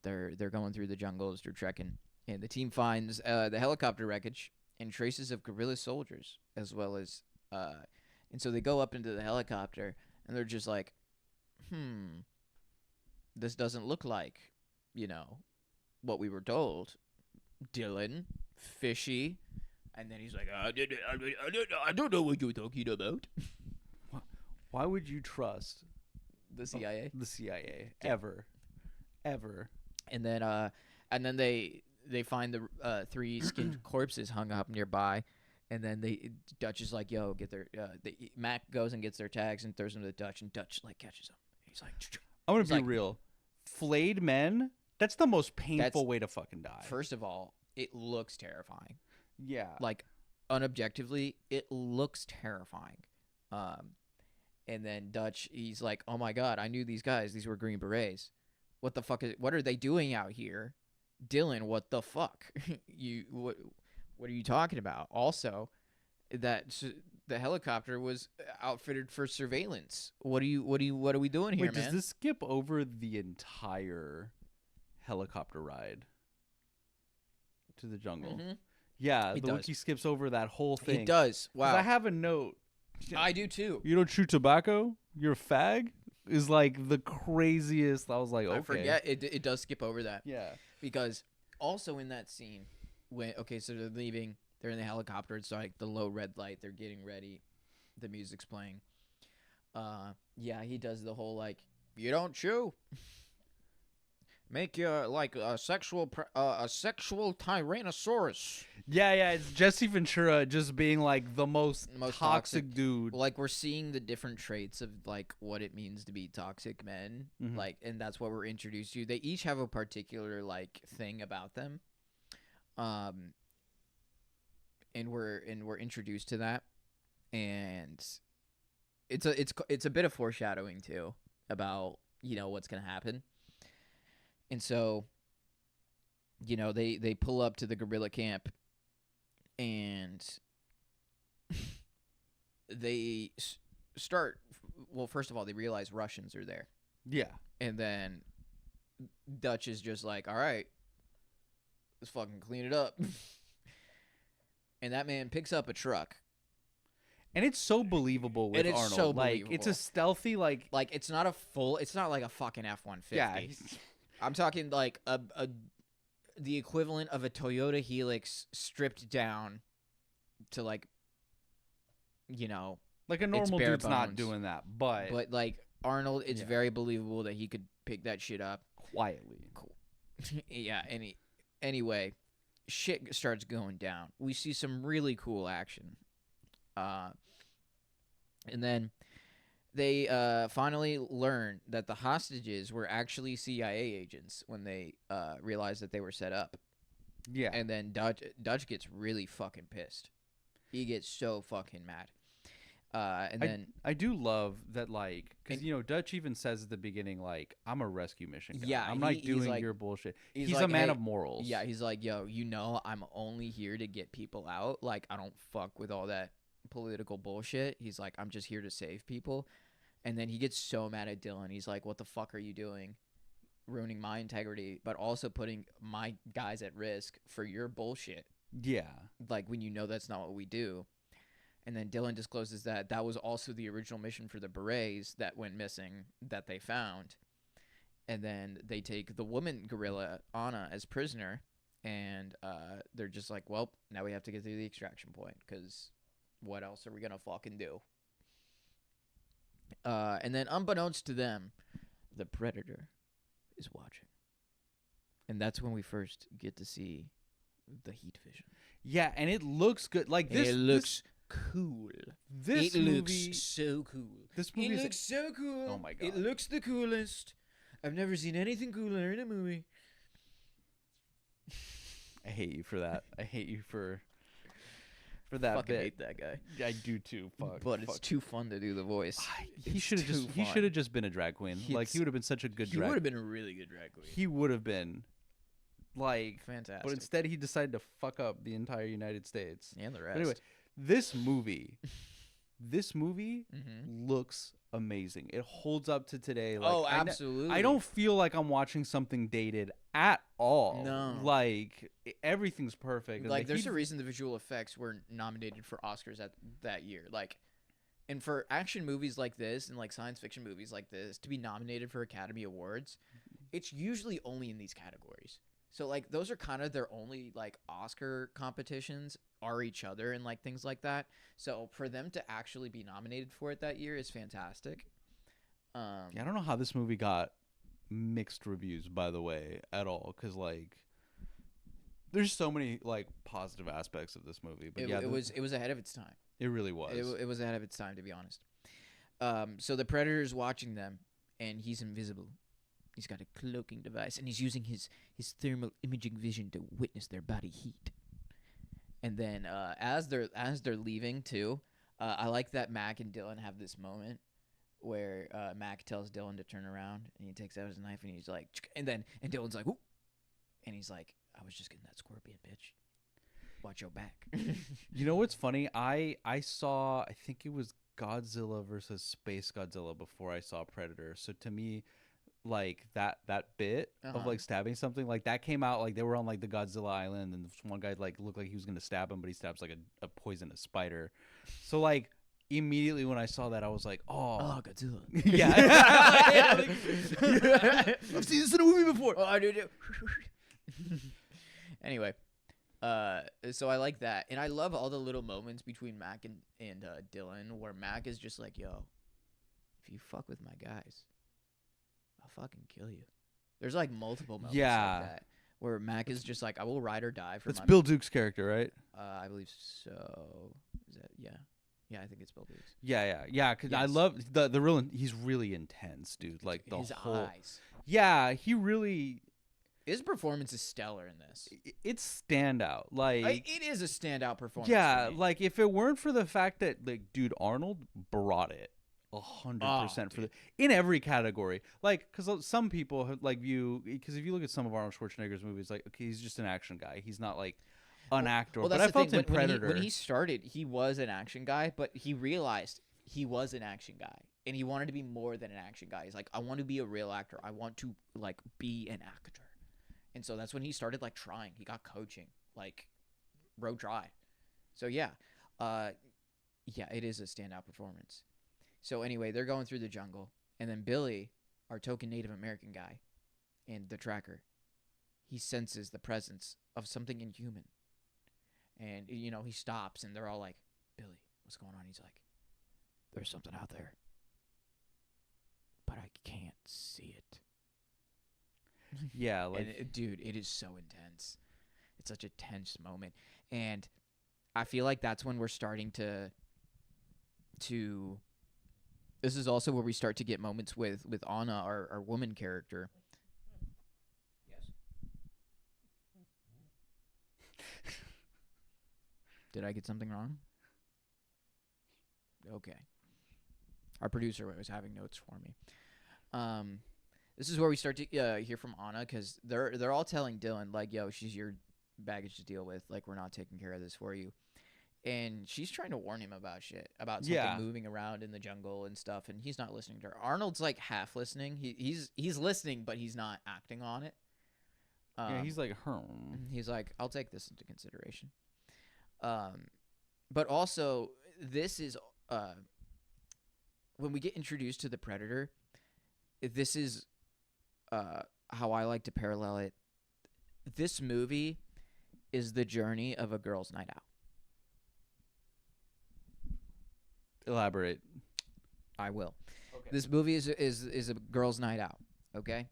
they're going through the jungles, they're trekking, and the team finds the helicopter wreckage and traces of guerrilla soldiers, as well as and so they go up into the helicopter, and they're just like, this doesn't look like what we were told, Dylan. fishy. And then he's like, I don't know what you're talking about. Why would you trust The CIA? The CIA Yeah. ever? And then they find the 3 skinned corpses hung up nearby. And then Dutch is like, yo, get their Mac goes and gets their tags and throws them to Dutch, and Dutch like catches them. He's like, I'm gonna be real. Flayed men, that's the most painful way to fucking die. First of all, it looks terrifying. Yeah. Like, unobjectively, it looks terrifying. And then Dutch, he's like, oh my god, I knew these guys. These were Green Berets. What the fuck what are they doing out here? Dylan, what the fuck? What are you talking about? Also, that the helicopter was outfitted for surveillance. What are we doing here, Wait, man? does this skip over the entire helicopter ride to the jungle? Mm-hmm. Yeah, the wiki skips over that whole thing. It does. Wow. I have a note. I do too. You don't chew tobacco? You're a fag? Is like the craziest. I was like, okay. I forget. It does skip over that. Yeah. Because also in that scene, so they're leaving. They're in the helicopter. It's like the low red light. They're getting ready. The music's playing. Yeah, he does the whole like, you don't chew. Make you like a sexual tyrannosaurus. Yeah, it's Jesse Ventura just being like the most toxic dude. Like, we're seeing the different traits of like what it means to be toxic men. Mm-hmm. Like, and that's what we're introduced to. They each have a particular like thing about them. And we're introduced to that, and it's a bit of foreshadowing too about what's gonna happen. And so, they pull up to the guerrilla camp, and they start. Well, first of all, they realize Russians are there. Yeah. And then Dutch is just like, all right, let's fucking clean it up. And that man picks up a truck. And it's so believable with Arnold. So like, believable. it's a stealthy, like it's not like a fucking F-150. Yeah. I'm talking like the equivalent of a Toyota Helix stripped down to like a normal dude's not doing that, but like Arnold, it's very believable that he could pick that shit up quietly. Cool. Yeah. Anyway, shit starts going down. We see some really cool action. And then they finally learn that the hostages were actually CIA agents when they realized that they were set up. Yeah. And then Dutch gets really fucking pissed. He gets so fucking mad. And then I do love that, like, because Dutch even says at the beginning, like, I'm a rescue mission guy. Yeah, I'm not doing your bullshit. He's like, a man hey, of morals. Yeah, he's like, yo, I'm only here to get people out. Like, I don't fuck with all that political bullshit. He's like, I'm just here to save people. And then he gets so mad at Dylan. He's like, what the fuck are you doing? Ruining my integrity, but also putting my guys at risk for your bullshit. Yeah. Like, when that's not what we do. And then Dylan discloses that was also the original mission for the Berets that went missing that they found. And then they take the woman gorilla, Anna, as prisoner. And they're just like, well, now we have to get to the extraction point because what else are we going to fucking do? And then unbeknownst to them, the Predator is watching. And that's when we first get to see the heat vision. Yeah, and it looks good. Like this, it looks cool. This it movie looks so cool. This movie looks so cool. Oh my god! It looks the coolest. I've never seen anything cooler in a movie. I hate you for that. I hate you for that fucking bit. hate that guy. I do too. Fuck. But it's too fun to do the voice. He should have just been a drag queen. He would have been such a good drag. He would have been a really good drag queen. He would have been. Like, fantastic. But instead he decided to fuck up the entire United States. And the rest. But anyway, this movie mm-hmm. looks amazing. It holds up to today. Like, absolutely. I don't feel like I'm watching something dated at all. No. Like, everything's perfect. Like, there's a reason the visual effects were nominated for Oscars that year. Like, and for action movies like this and like science fiction movies like this to be nominated for Academy Awards, it's usually only in these categories. So like those are kind of their only like Oscar competitions are each other and like things like that. So for them to actually be nominated for it that year is fantastic. Yeah, I don't know how this movie got mixed reviews, by the way, at all, because like there's so many like positive aspects of this movie. But it was ahead of its time. It really was. It was ahead of its time, to be honest. So the Predator's watching them, and he's invisible. He's got a cloaking device, and he's using his thermal imaging vision to witness their body heat. And then as they're leaving too, I like that Mac and Dylan have this moment where Mac tells Dylan to turn around, and he takes out his knife, and he's like, and Dylan's like, "Ooh," and he's like, "I was just getting that scorpion, bitch. Watch your back." You know what's funny? I saw, I think it was Godzilla versus Space Godzilla before I saw Predator. So to me, like that bit of like stabbing something, like that came out like they were on like the Godzilla island, and this one guy like looked like he was gonna stab him, but he stabs like a poisonous spider. So like immediately when I saw that, I was like, oh Godzilla. Yeah. I've seen this in a movie before. Oh, I do. Anyway, so I like that, and I love all the little moments between Mac and Dylan, where Mac is just like, "Yo, if you fuck with my guys, I'll fucking kill you." There's like multiple moments like that where Mac is just like, "I will ride or die for." That's Bill Duke's character, right? I believe so. Is that Yeah, I think it's Bill Duke's. Yeah. Because I love the real. He's really intense, dude. Like his whole eyes. Yeah, he really. His performance is stellar in this. It's standout. Like it is a standout performance. Yeah, like if it weren't for the fact that like, dude, Arnold brought it 100% for in every category. Like, because some people have, like because if you look at some of Arnold Schwarzenegger's movies, like, okay, he's just an action guy. He's not like an actor. Well, but I felt in Predator when he started, he was an action guy, but he realized he was an action guy, and he wanted to be more than an action guy. He's like, I want to be a real actor. I want to like be an actor. And so that's when he started like trying. He got coaching, like wrote dry. So yeah, it is a standout performance. So anyway, they're going through the jungle, and then Billy, our token Native American guy, and the tracker, he senses the presence of something inhuman, and he stops, and they're all like, "Billy, what's going on?" He's like, "There's something out there, but I can't see it." Yeah, like dude, it is so intense. It's such a tense moment, and I feel like that's when we're starting to. This is also where we start to get moments with Anna, our woman character. Yes. Did I get something wrong? Okay. Our producer was having notes for me. This is where we start to hear from Anna, because they're all telling Dylan, like, "Yo, she's your baggage to deal with. Like, we're not taking care of this for you." And she's trying to warn him about shit, about something moving around in the jungle and stuff, and he's not listening to her. Arnold's like half listening. He's listening, but he's not acting on it. He's like, He's like, "I'll take this into consideration." But also, this is when we get introduced to the Predator. This is how I like to parallel it. This movie is the journey of a girl's night out. Elaborate. I will. Okay. This movie is a girl's night out. Okay,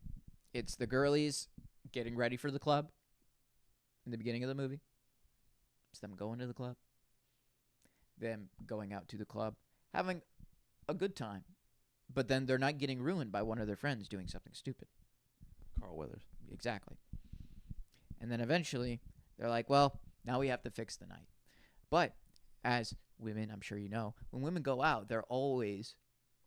it's the girlies getting ready for the club. In the beginning of the movie, it's them going to the club, them going out to the club, having a good time, but then they're not getting ruined by one of their friends doing something stupid. Carl Weathers. Exactly. And then eventually, they're like, well, now we have to fix the night. But as women, I'm sure you know, when women go out, they're always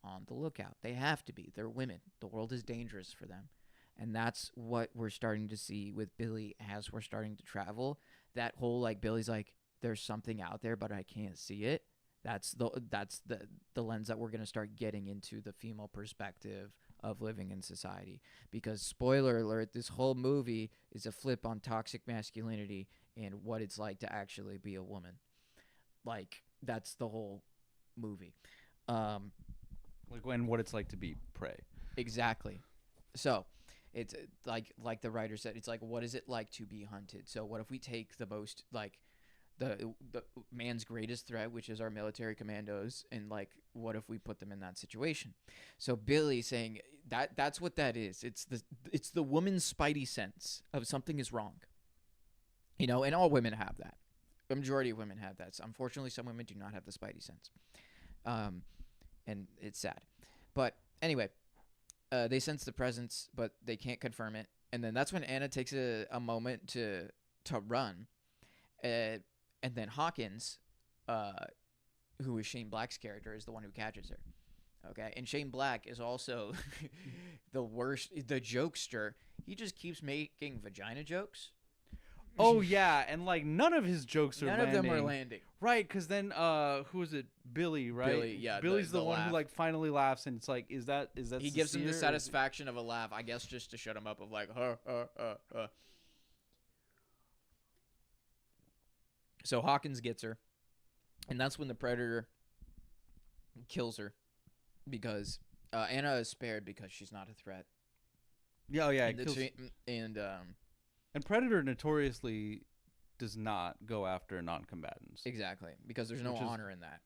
on the lookout. They have to be. They're women. The world is dangerous for them. And that's what we're starting to see with Billy as we're starting to travel. That whole, like, Billy's like, there's something out there, but I can't see it. That's the lens that we're going to start getting into the female perspective of living in society. Because, spoiler alert, this whole movie is a flip on toxic masculinity and what it's like to actually be a woman. Like, that's the whole movie. Like, what it's like to be prey. Exactly. So, It's like the writer said, it's like, what is it like to be hunted? So what if we take the most like the man's greatest threat, which is our military commandos, and like what if we put them in that situation? So Billy saying that's what that is. It's the woman's spidey sense of something is wrong. You know, and all women have that. The majority of women have that. So unfortunately, some women do not have the spidey sense, and it's sad. But anyway, they sense the presence, but they can't confirm it. And then that's when Anna takes a moment to run. And then Hawkins, who is Shane Black's character, is the one who catches her. Okay, and Shane Black is also the jokester. He just keeps making vagina jokes. Oh yeah, and like none of his jokes are landing. None of them are landing. Right, because then who is it? Billy, right? Billy, yeah. Billy's the one who like finally laughs, and it's like, is that? He gives him the satisfaction of a laugh, I guess, just to shut him up. Of like, So Hawkins gets her, and that's when the Predator kills her, because Anna is spared because she's not a threat. Yeah, oh yeah. And Predator notoriously does not go after non-combatants. Exactly, because there's no honor in that.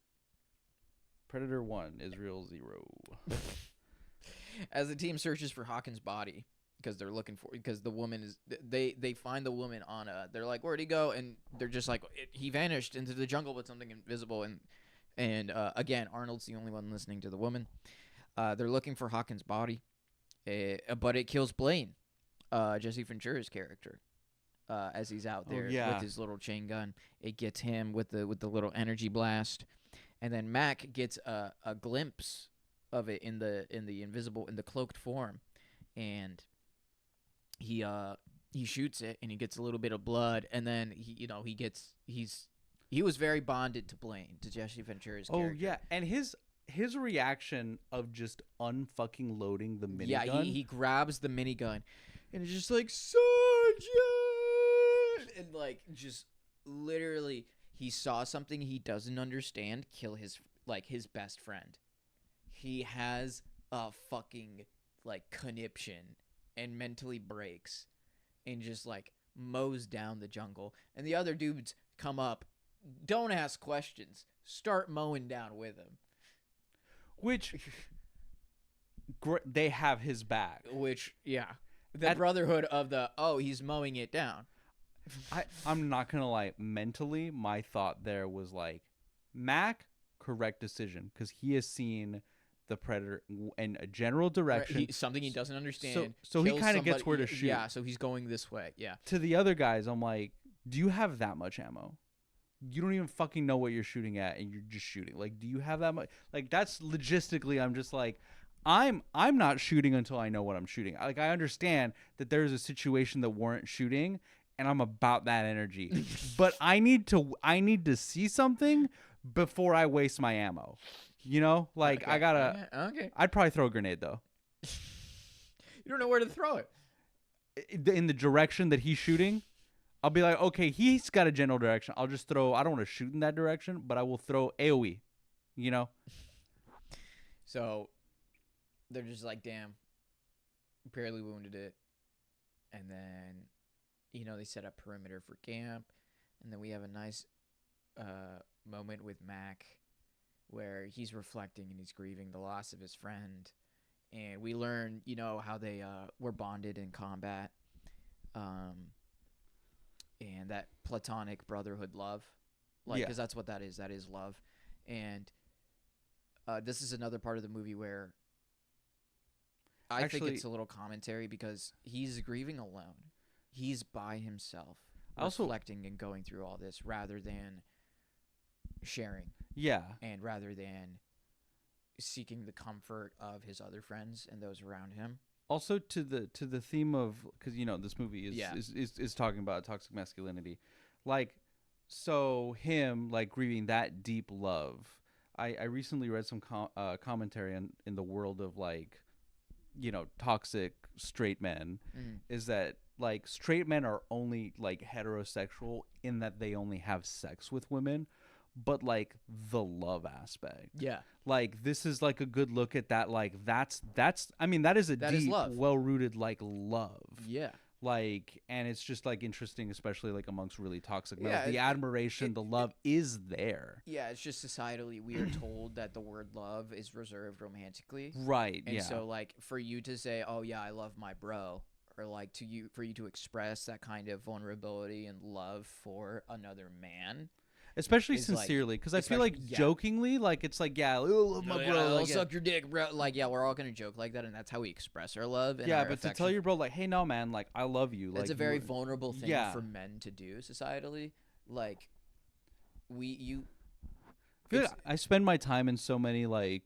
Predator 1, Israel 0. As the team searches for Hawkins' body, because the woman is, they find the woman on they're like, where'd he go? And they're just like, he vanished into the jungle with something invisible. And again, Arnold's the only one listening to the woman. They're looking for Hawkins' body, but it kills Blaine, Jesse Ventura's character, as he's out there with his little chain gun. It gets him with the little energy blast. And then Mac gets a glimpse of it in the cloaked form, and he shoots it, and he gets a little bit of blood, and then he was very bonded to Blaine, to Jesse Ventura's character. Oh yeah, and his reaction of just unfucking loading the minigun. Yeah, he grabs the minigun, and it's just like, Sergeant, and like just literally. He saw something he doesn't understand kill his best friend. He has a fucking like conniption and mentally breaks and just like mows down the jungle. And the other dudes come up, don't ask questions, start mowing down with him. Which they have his back. Which, yeah. The brotherhood of he's mowing it down. I'm not gonna lie. Mentally, my thought there was like, Mac, correct decision, because he has seen the Predator in a general direction, something he doesn't understand. So he kind of gets where to shoot. Yeah, so he's going this way. Yeah. To the other guys, I'm like, do you have that much ammo? You don't even fucking know what you're shooting at, and you're just shooting. Like, do you have that much? Like, that's logistically. I'm just like, I'm not shooting until I know what I'm shooting. Like, I understand that there's a situation that warrants shooting. And I'm about that energy, but I need to see something before I waste my ammo. You know, like, okay. I gotta. Okay. I'd probably throw a grenade though. You don't know where to throw it. In the direction that he's shooting, I'll be like, okay, he's got a general direction. I'll just throw. I don't want to shoot in that direction, but I will throw AOE. You know. So, they're just like, damn, barely wounded it, and then. They set up perimeter for camp, and then we have a nice moment with Mac where he's reflecting and he's grieving the loss of his friend. And we learn, how they were bonded in combat, and that platonic brotherhood love. Because that's what that is. That is love. And this is another part of the movie where I think it's a little commentary because he's grieving alone. He's by himself, reflecting and going through all this rather than sharing. Yeah. And rather than seeking the comfort of his other friends and those around him. Also to the theme of, because this movie is talking about toxic masculinity. Like, so him like grieving that deep love. I recently read some commentary in the world of like, toxic straight men, is that like straight men are only like heterosexual in that they only have sex with women, but like the love aspect. Yeah. Like this is like a good look at that. Like that's I mean that is a That is deep, love. well rooted like love. Yeah. Like, and it's just like interesting, especially like amongst really toxic males. Yeah, The admiration, the love is there. Yeah, it's just societally we are told that the word love is reserved romantically. Right. And yeah. so like for you to say, "Oh yeah, I love my bro," or like for you to express that kind of vulnerability and love for another man, Especially is, like- sincerely, because I feel like especially- yeah. jokingly, like it's like, yeah, I love my bro. I'll Like, suck your dick, bro. Like, yeah, we're all gonna joke like that, and that's how we express our love. And yeah, our but to affection. tell your bro, like, hey, no, man, like, I love you. That's like, a very you- vulnerable thing yeah. for men to do societally. Like, I feel like I spend my time in so many like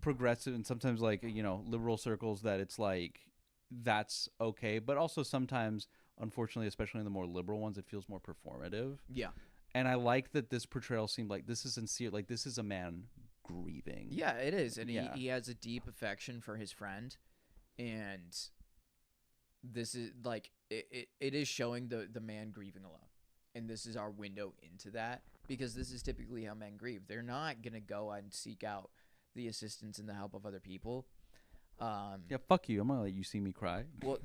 progressive and sometimes like liberal circles that it's like that's okay, but also sometimes, unfortunately, especially in the more liberal ones, it feels more performative. Yeah. And I like that this portrayal seemed like this is sincere. Like this is a man grieving. Yeah, it is, and Yeah. he has a deep affection for his friend, and this is like it is showing the man grieving alone, and this is our window into that because this is typically how men grieve. They're not gonna go and seek out the assistance and the help of other people. Yeah, fuck you. I'm gonna let you see me cry. Well,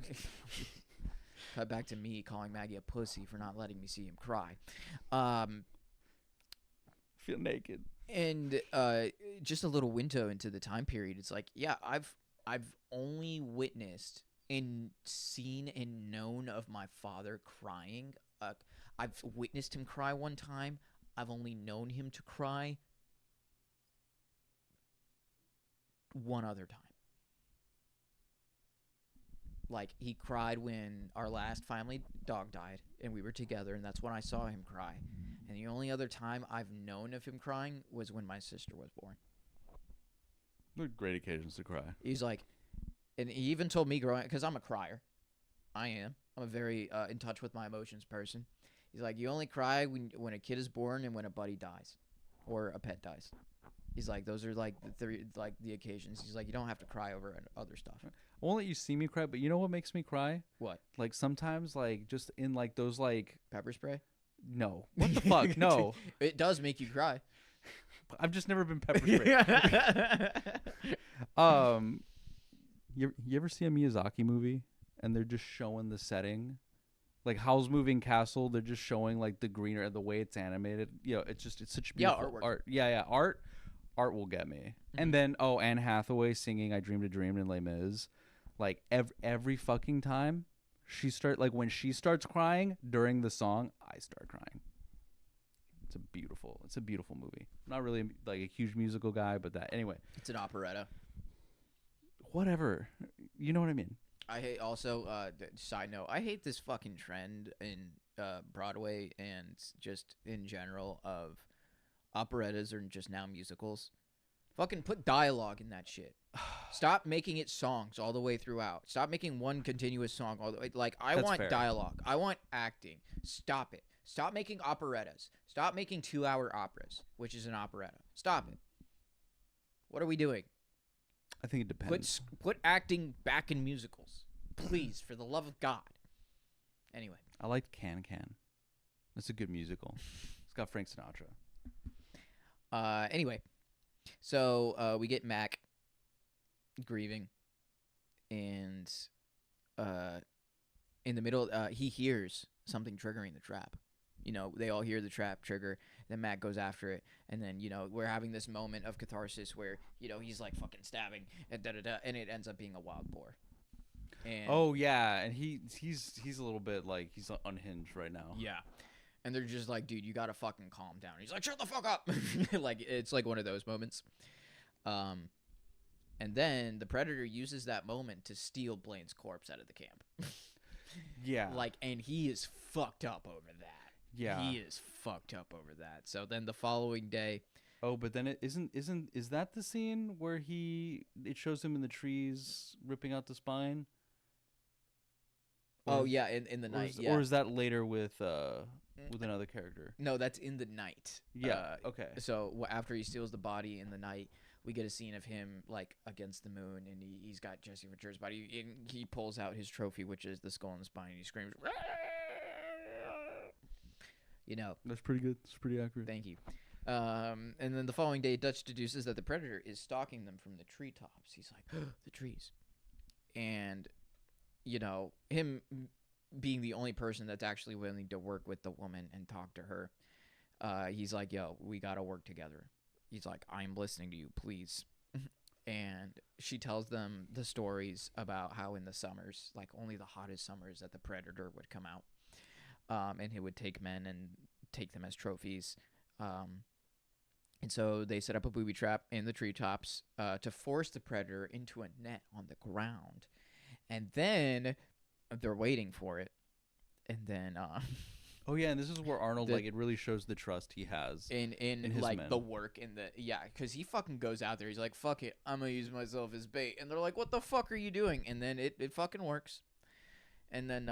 cut back to me calling Maggie a pussy for not letting me see him cry. Feel naked. And just a little window into the time period. It's like, yeah, I've only witnessed and seen and known of my father crying. I've witnessed him cry one time. I've only known him to cry one other time. Like, he cried when our last family dog died, and we were together, and that's when I saw him cry. And the only other time I've known of him crying was when my sister was born. They're great occasions to cry. He's like, and he even told me growing, because I'm a crier. I am. I'm a very in touch with my emotions person. He's like, you only cry when a kid is born and when a buddy dies, or a pet dies. He's like, those are like the occasions. He's like, you don't have to cry over other stuff. I won't let you see me cry, but you know what makes me cry? What? Like sometimes, like just in like those like Pepper spray? no, what the fuck? No, It does make you cry. I've just never been pepper sprayed. You ever see a Miyazaki movie and they're just showing the setting, like Howl's Moving Castle? They're just showing like the greenery, the way it's animated. It's such beautiful artwork. art. Yeah, art will get me. Mm-hmm. And then Anne Hathaway singing "I Dreamed a Dream" in Les Mis, like every fucking time when she starts crying during the song, I start crying. It's a beautiful movie. Not really like a huge musical guy, but that anyway. It's an operetta. Whatever, you know what I mean. I hate also. Side note: I hate this fucking trend in Broadway and just in general of operettas are just now musicals. Fucking put dialogue in that shit. Stop making it songs all the way throughout. Stop making one continuous song all the way. Like, I That's want fair. dialogue. I want acting. Stop it. Stop making operettas. Stop making 2-hour operas, which is an operetta. Stop it. What are we doing? I think it depends. Put acting back in musicals, please, for the love of God. Anyway, I liked Can Can. It's a good musical. It's got Frank Sinatra. Anyway, so we get Mac grieving, and in the middle, he hears something triggering the trap. They all hear the trap trigger. Then Mac goes after it, and then we're having this moment of catharsis where he's like fucking stabbing and and it ends up being a wild boar. And Oh yeah, and he's a little bit like he's unhinged right now. yeah. And they're just like, dude, you gotta fucking calm down. He's like, shut the fuck up. Like, it's like one of those moments. And then the Predator uses that moment to steal Blaine's corpse out of the camp. Yeah. Like, and he is fucked up over that. Yeah. He is fucked up over that. So then the following day, Oh, but then it is that the scene where it shows him in the trees ripping out the spine? Or oh is- yeah, in the or night, is, yeah. or is that later with another character? No, that's in the night. Yeah. Okay. So after he steals the body in the night, we get a scene of him like against the moon, and he's got Jesse Venture's body, and he pulls out his trophy, which is the skull and the spine, and he screams, That's pretty good. It's pretty accurate. Thank you. And then the following day, Dutch deduces that the predator is stalking them from the treetops. He's like, the trees. And, him being the only person that's actually willing to work with the woman and talk to her, he's like, yo, we got to work together. He's like, I'm listening to you, please. And she tells them the stories about how in the summers, like only the hottest summers, that the predator would come out. And he would take men and take them as trophies. And so they set up a booby trap in the treetops to force the predator into a net on the ground. And then they're waiting for it. And then... oh, yeah, and this is where Arnold, it really shows the trust he has in his like, men. the work in the... Yeah, because he fucking goes out there. He's like, fuck it, I'm going to use myself as bait. And they're like, what the fuck are you doing? And then it fucking works. And then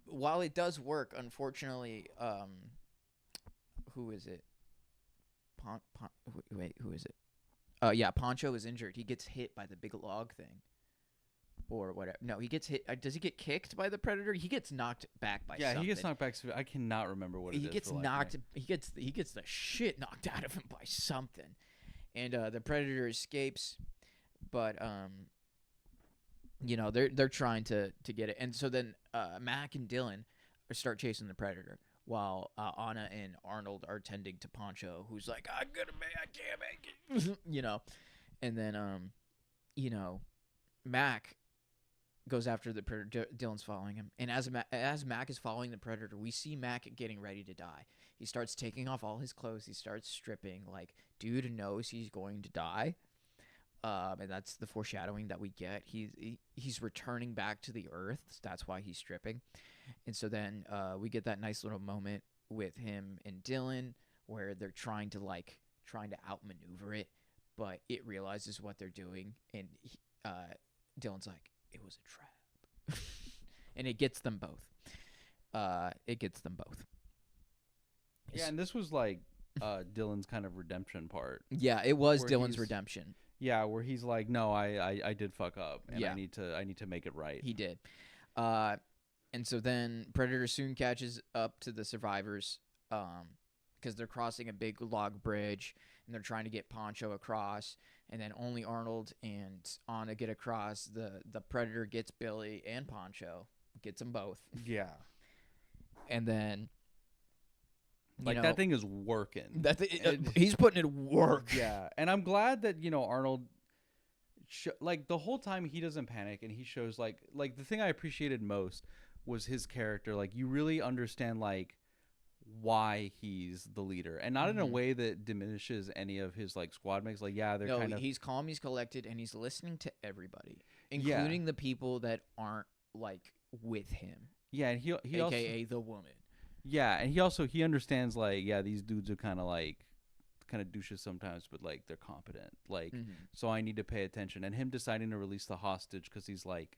while it does work, unfortunately, who is it? Wait, who is it? Yeah, Poncho is injured. He gets hit by the big log thing. Or whatever. No, he gets hit. Does he get kicked by the predator? He gets knocked back by something. Yeah, he gets knocked back. I cannot remember what it is. He gets knocked. He gets the shit knocked out of him by something, and the predator escapes. But they're trying to get it, and so then Mac and Dylan start chasing the predator while Anna and Arnold are tending to Poncho, who's like, I can't make it, and then Mac goes after the predator. Dylan's following him, and as Mac is following the predator, we see Mac getting ready to die. He starts taking off all his clothes. He starts stripping. Like, dude knows he's going to die, and that's the foreshadowing that we get. He's returning back to the earth. So that's why he's stripping. And so then we get that nice little moment with him and Dylan where they're trying to outmaneuver it, but it realizes what they're doing, and Dylan's like, it was a trap. And it gets them both. Yeah, and this was like Dylan's kind of redemption part. Yeah, it was Dylan's redemption. Yeah, where he's like, no, I did fuck up, and yeah. I need to make it right. He did. And so then Predator soon catches up to the survivors because they're crossing a big log bridge, and they're trying to get Poncho across. And then only Arnold and Anna get across. The Predator gets Billy and Poncho. Gets them both. Yeah. And then... that thing is working. He's putting it work. Yeah. And I'm glad that, Arnold... the whole time he doesn't panic, and he shows, like the thing I appreciated most was his character. Like, you really understand, why he's the leader, and not in a way that diminishes any of his squad mates. He's calm, he's collected, and he's listening to everybody, including the people that aren't with him. Yeah, and he AKA also, the woman. Yeah, and he understands these dudes are kind of douches sometimes, but they're competent. So I need to pay attention. And him deciding to release the hostage because he's like,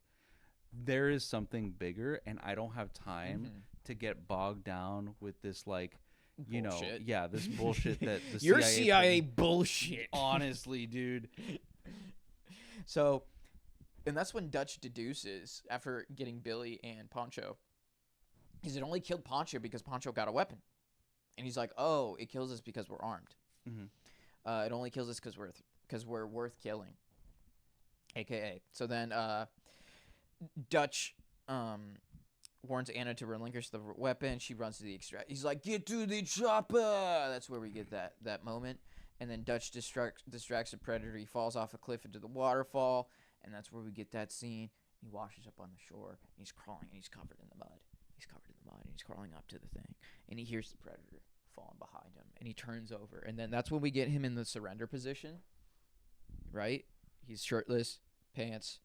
there is something bigger, and I don't have time to get bogged down with this bullshit. This bullshit that the Your CIA bullshit. Honestly, dude. So, and that's when Dutch deduces, after getting Billy and Poncho, it only killed Poncho because Poncho got a weapon. And he's like, oh, it kills us because we're armed. It only kills us because we're worth killing. AKA. So then Dutch warns Anna to relinquish the weapon. She runs to the extract. He's like, get to the chopper. That's where we get that moment. And then Dutch distracts the predator. He falls off a cliff into the waterfall. And that's where we get that scene. He washes up on the shore. And he's crawling, and he's covered in the mud. And he's crawling up to the thing. And he hears the predator falling behind him. And he turns over. And then that's when we get him in the surrender position. Right? He's shirtless, pants,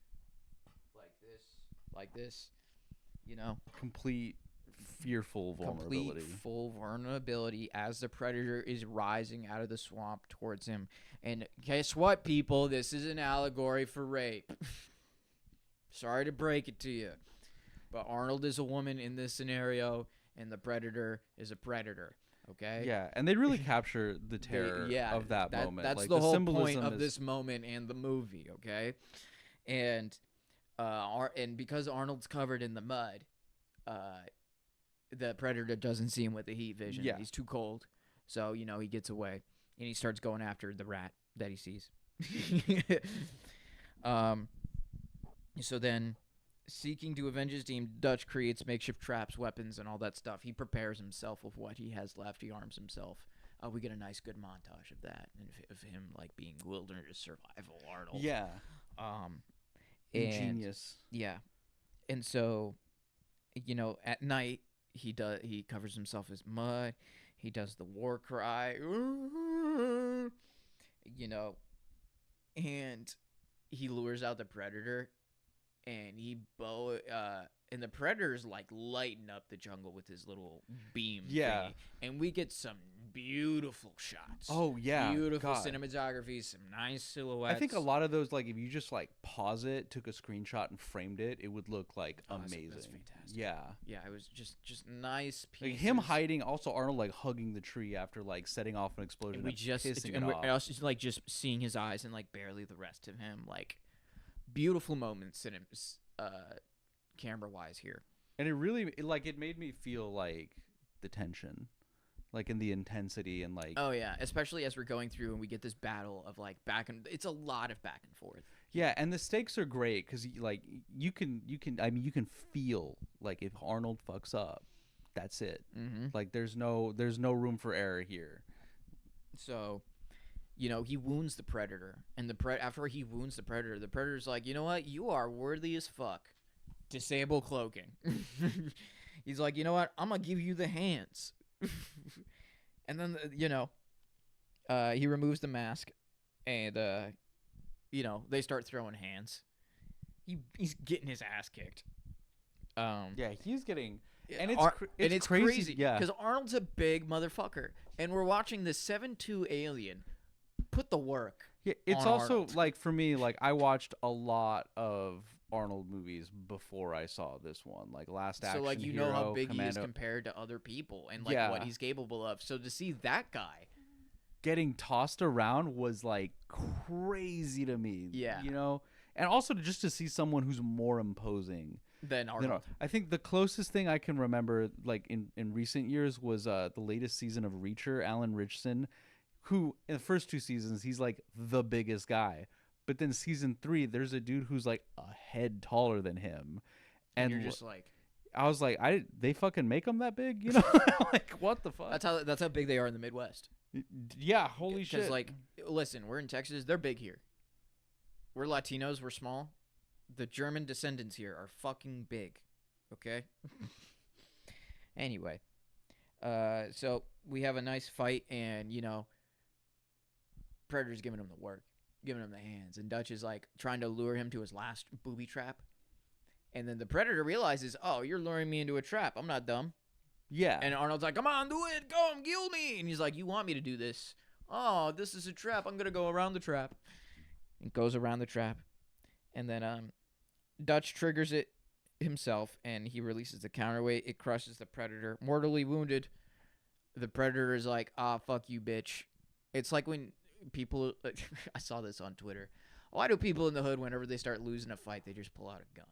like this. Complete fearful vulnerability. Complete full vulnerability as the predator is rising out of the swamp towards him. And guess what, people? This is an allegory for rape. Sorry to break it to you. But Arnold is a woman in this scenario, and the predator is a predator. Okay? Yeah, and they really capture the terror of that moment. That's the whole point of this moment and the movie, okay? And because Arnold's covered in the mud, the predator doesn't see him with the heat vision. Yeah. He's too cold. So, he gets away. And he starts going after the rat that he sees. So then, seeking to avenge his team, Dutch creates makeshift traps, weapons, and all that stuff. He prepares himself with what he has left. He arms himself. We get a nice, good montage of that, and of him being wilderness survival Arnold. Yeah. Ingenious. Yeah, and so, at night he covers himself with mud. He does the war cry. And he lures out the predator. And and the predator's lighting up the jungle with his little beam. Yeah. Thing. And we get some beautiful shots. Oh yeah, beautiful God. Cinematography, some nice silhouettes. I think a lot of those, if you just pause it, took a screenshot and framed it, it would look amazing. That's fantastic. Yeah. Yeah, it was just nice pieces. Him hiding, also Arnold hugging the tree after setting off an explosion. And we're also just seeing his eyes and barely the rest of him. Beautiful moments in him, camera wise here. And it really it made me feel the tension, in the intensity and oh yeah, especially as we're going through and we get this battle of it's a lot of back and forth. Yeah, and the stakes are great because you can feel if Arnold fucks up, that's it. Mm-hmm. There's no room for error here. So, he wounds the predator, and after he wounds the predator's like, you know what, you are worthy as fuck. Disable cloaking. He's like, you know what, I'm gonna give you the hands. And then he removes the mask, and they start throwing hands. He's getting his ass kicked. Yeah, he's getting, and it's crazy. Yeah, because Arnold's a big motherfucker, and we're watching this 7'2" alien put the work. Yeah, it's also Arnold. For me, I watched a lot of Arnold movies before I saw this one, Last Action Hero. So you know how big Commando. he is compared to other people, and what he's capable of. So to see that guy getting tossed around was crazy to me. Yeah, and also just to see someone who's more imposing than Arnold. I think the closest thing I can remember, in recent years, was the latest season of Reacher. Alan Ritchson, who in the first 2 seasons he's the biggest guy, but then season 3 there's a dude who's a head taller than him, and you're just I was they fucking make him that big, what the fuck? That's how big they are in the Midwest. Yeah, holy shit. Because listen, we're in Texas, they're big here. We're Latinos, we're small. The German descendants here are fucking big. Okay? Anyway. So we have a nice fight, and Predator's giving him the work, giving him the hands, and Dutch is trying to lure him to his last booby trap. And then the Predator realizes, oh, you're luring me into a trap. I'm not dumb. Yeah. And Arnold's like, come on, do it. Come, kill me. And he's like, you want me to do this? Oh, this is a trap. I'm going to go around the trap. And goes around the trap. And then Dutch triggers it himself, and he releases the counterweight. It crushes the Predator. Mortally wounded. The Predator is like, fuck you, bitch. It's like when people, I saw this on Twitter. Why do people in the hood, whenever they start losing a fight, they just pull out a gun?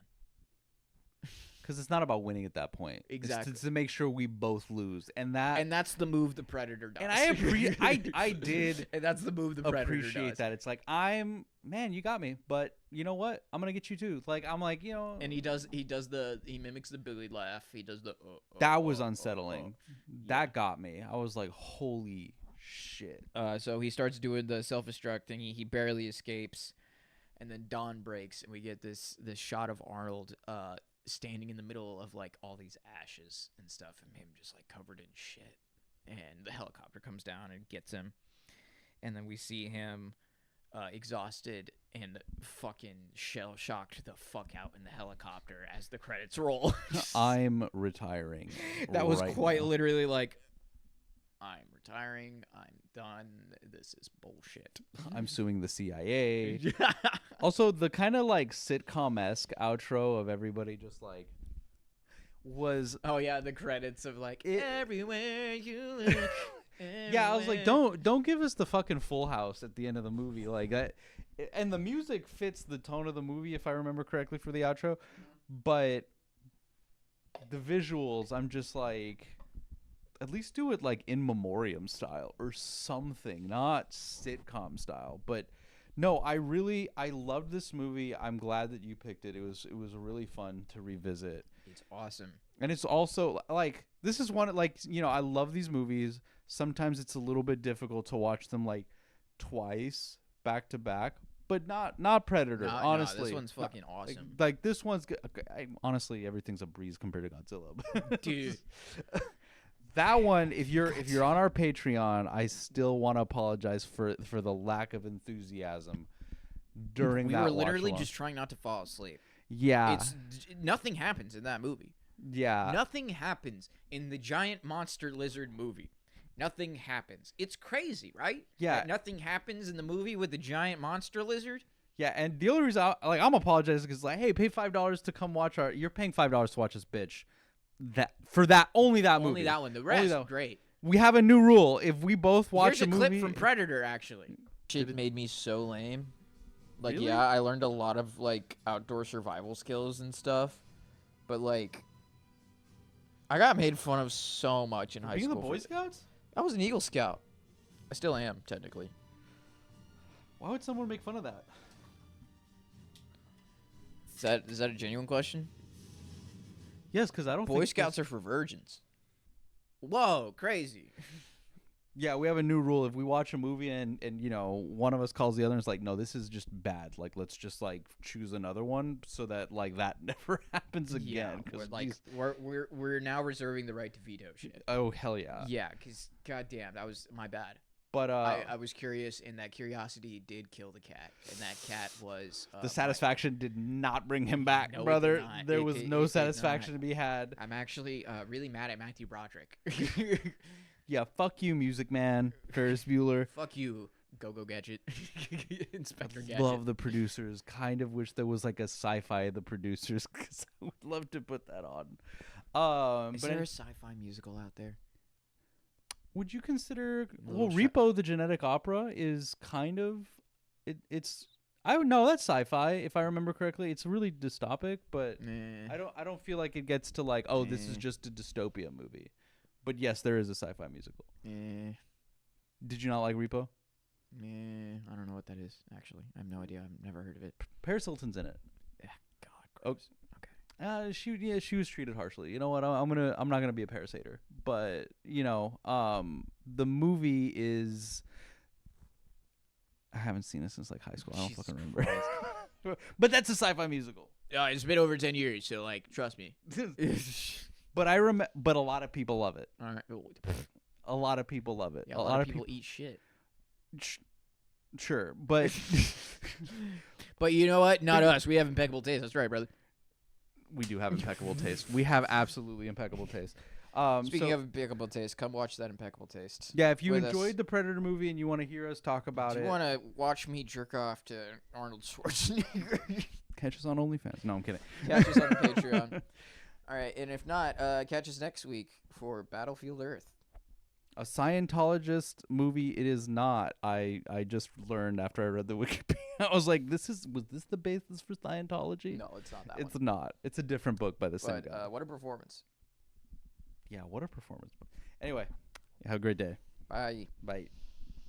Because it's not about winning at that point. Exactly. It's to make sure we both lose, and that's the move the Predator does. And I did. And that's the move the Predator does. Appreciate that. It's man, you got me, but you know what? I'm gonna get you too. And he mimics the Billy laugh. He does the. That was unsettling. That got me. I was like, holy shit. So he starts doing the self-destruct thing. He barely escapes, and then dawn breaks, and we get this shot of Arnold standing in the middle of all these ashes and stuff, and him just covered in shit. And the helicopter comes down and gets him, and then we see him exhausted and fucking shell shocked the fuck out in the helicopter as the credits roll. I'm retiring. That was quite literally I'm retiring. I'm done. This is bullshit. I'm suing the CIA. Also, the kind of sitcom-esque outro of everybody just was. Oh yeah, the credits of everywhere you look. Yeah, I was like, don't give us the fucking Full House at the end of the movie that. And the music fits the tone of the movie, if I remember correctly, for the outro, but the visuals, I'm just like, at least do it like in memoriam style or something, not sitcom style. But no, I loved this movie. I'm glad that you picked it. It was really fun to revisit. It's awesome. And it's also like, this is one, like, you know, I love these movies. Sometimes it's a little bit difficult to watch them like twice back to back, but not Predator. Honestly, this one's fucking awesome. Like this one's good. Honestly, everything's a breeze compared to Godzilla. Dude. That one, if you're on our Patreon, I still want to apologize for the lack of enthusiasm during that. We were literally watch-along. just trying not to fall asleep. Yeah. Nothing happens in that movie. Yeah. Nothing happens in the giant monster lizard movie. Nothing happens. It's crazy, right? Yeah. That nothing happens in the movie with the giant monster lizard. Yeah, and the only reason I'm apologizing because like, hey, pay $5 to come watch you're paying $5 to watch this bitch. Only that movie. Only that one. The rest, great. We have a new rule. If we both watch Here's a movie, clip from Predator, actually. Shit made me so lame. Like, Really? yeah, I learned a lot of like outdoor survival skills and stuff, but like, I got made fun of so much in high being school. the Boy Scouts? I was an Eagle Scout. I still am technically. Why would someone make fun of that? Is that a genuine question? Yes, because I don't. Boy Scouts are for virgins. Whoa, crazy. Yeah, we have a new rule. If we watch a movie and you know one of us calls the other and it's like, no, this is just bad. Like, let's just like choose another one so that like that never happens again. Yeah, Because we're now reserving the right to veto shit. oh hell yeah. Yeah, because goddamn, that was my bad. But I was curious, and that curiosity did kill the cat, and that cat was the satisfaction did not bring him back, No, it brother. did not. There It was did- no it did satisfaction not. to be had. I'm actually really mad at Matthew Broderick. Yeah, fuck you, Music Man, Ferris Bueller. Fuck you, Go Gadget, Inspector Gadget. Love the producers. Kind of wish there was like a sci-fi the producers because I would love to put that on. Is but there a sci-fi musical out there? would you consider? Little Well, Shy- Repo the Genetic Opera is kind of it's. I would know that's sci-fi if I remember correctly. It's really dystopic, but Nah. I don't feel like it gets to like, oh, this is Eh. just a dystopia movie. But yes, there is a sci-fi musical. Did you not like Repo? I don't know what that is, actually. I have no idea. I've never heard of it. Paris Hilton's in it. God, Oh. gross. Okay. She was treated harshly. You know what? I'm not gonna be a Paris hater, but you know, the movie is. I haven't seen it since like high school. I don't Jesus fucking remember. But that's a sci-fi musical. It's been over 10 years, so, like, trust me. But But a lot of people love it. All right. A lot of people love it. Yeah, a lot of people eat shit. Sure, but But you know what? Not us. We have impeccable taste. That's right, brother. we do have impeccable taste. We have absolutely impeccable taste. Speaking so- of impeccable taste, come watch that impeccable taste. yeah, if you with us. enjoyed the Predator movie and you want to hear us talk about Do it, you want to watch me jerk off to Arnold Schwarzenegger? catch us on OnlyFans. No, I'm kidding. Catch us on Patreon. All right, and if not, catch us next week for Battlefield Earth. A Scientologist movie it is not. I just learned after I read the Wikipedia. I was like, was this the basis for Scientology? No, it's not that It's one. not. It's a different book by the same But guy. what a performance. Yeah, what a performance. Anyway, have a great day. Bye. Bye.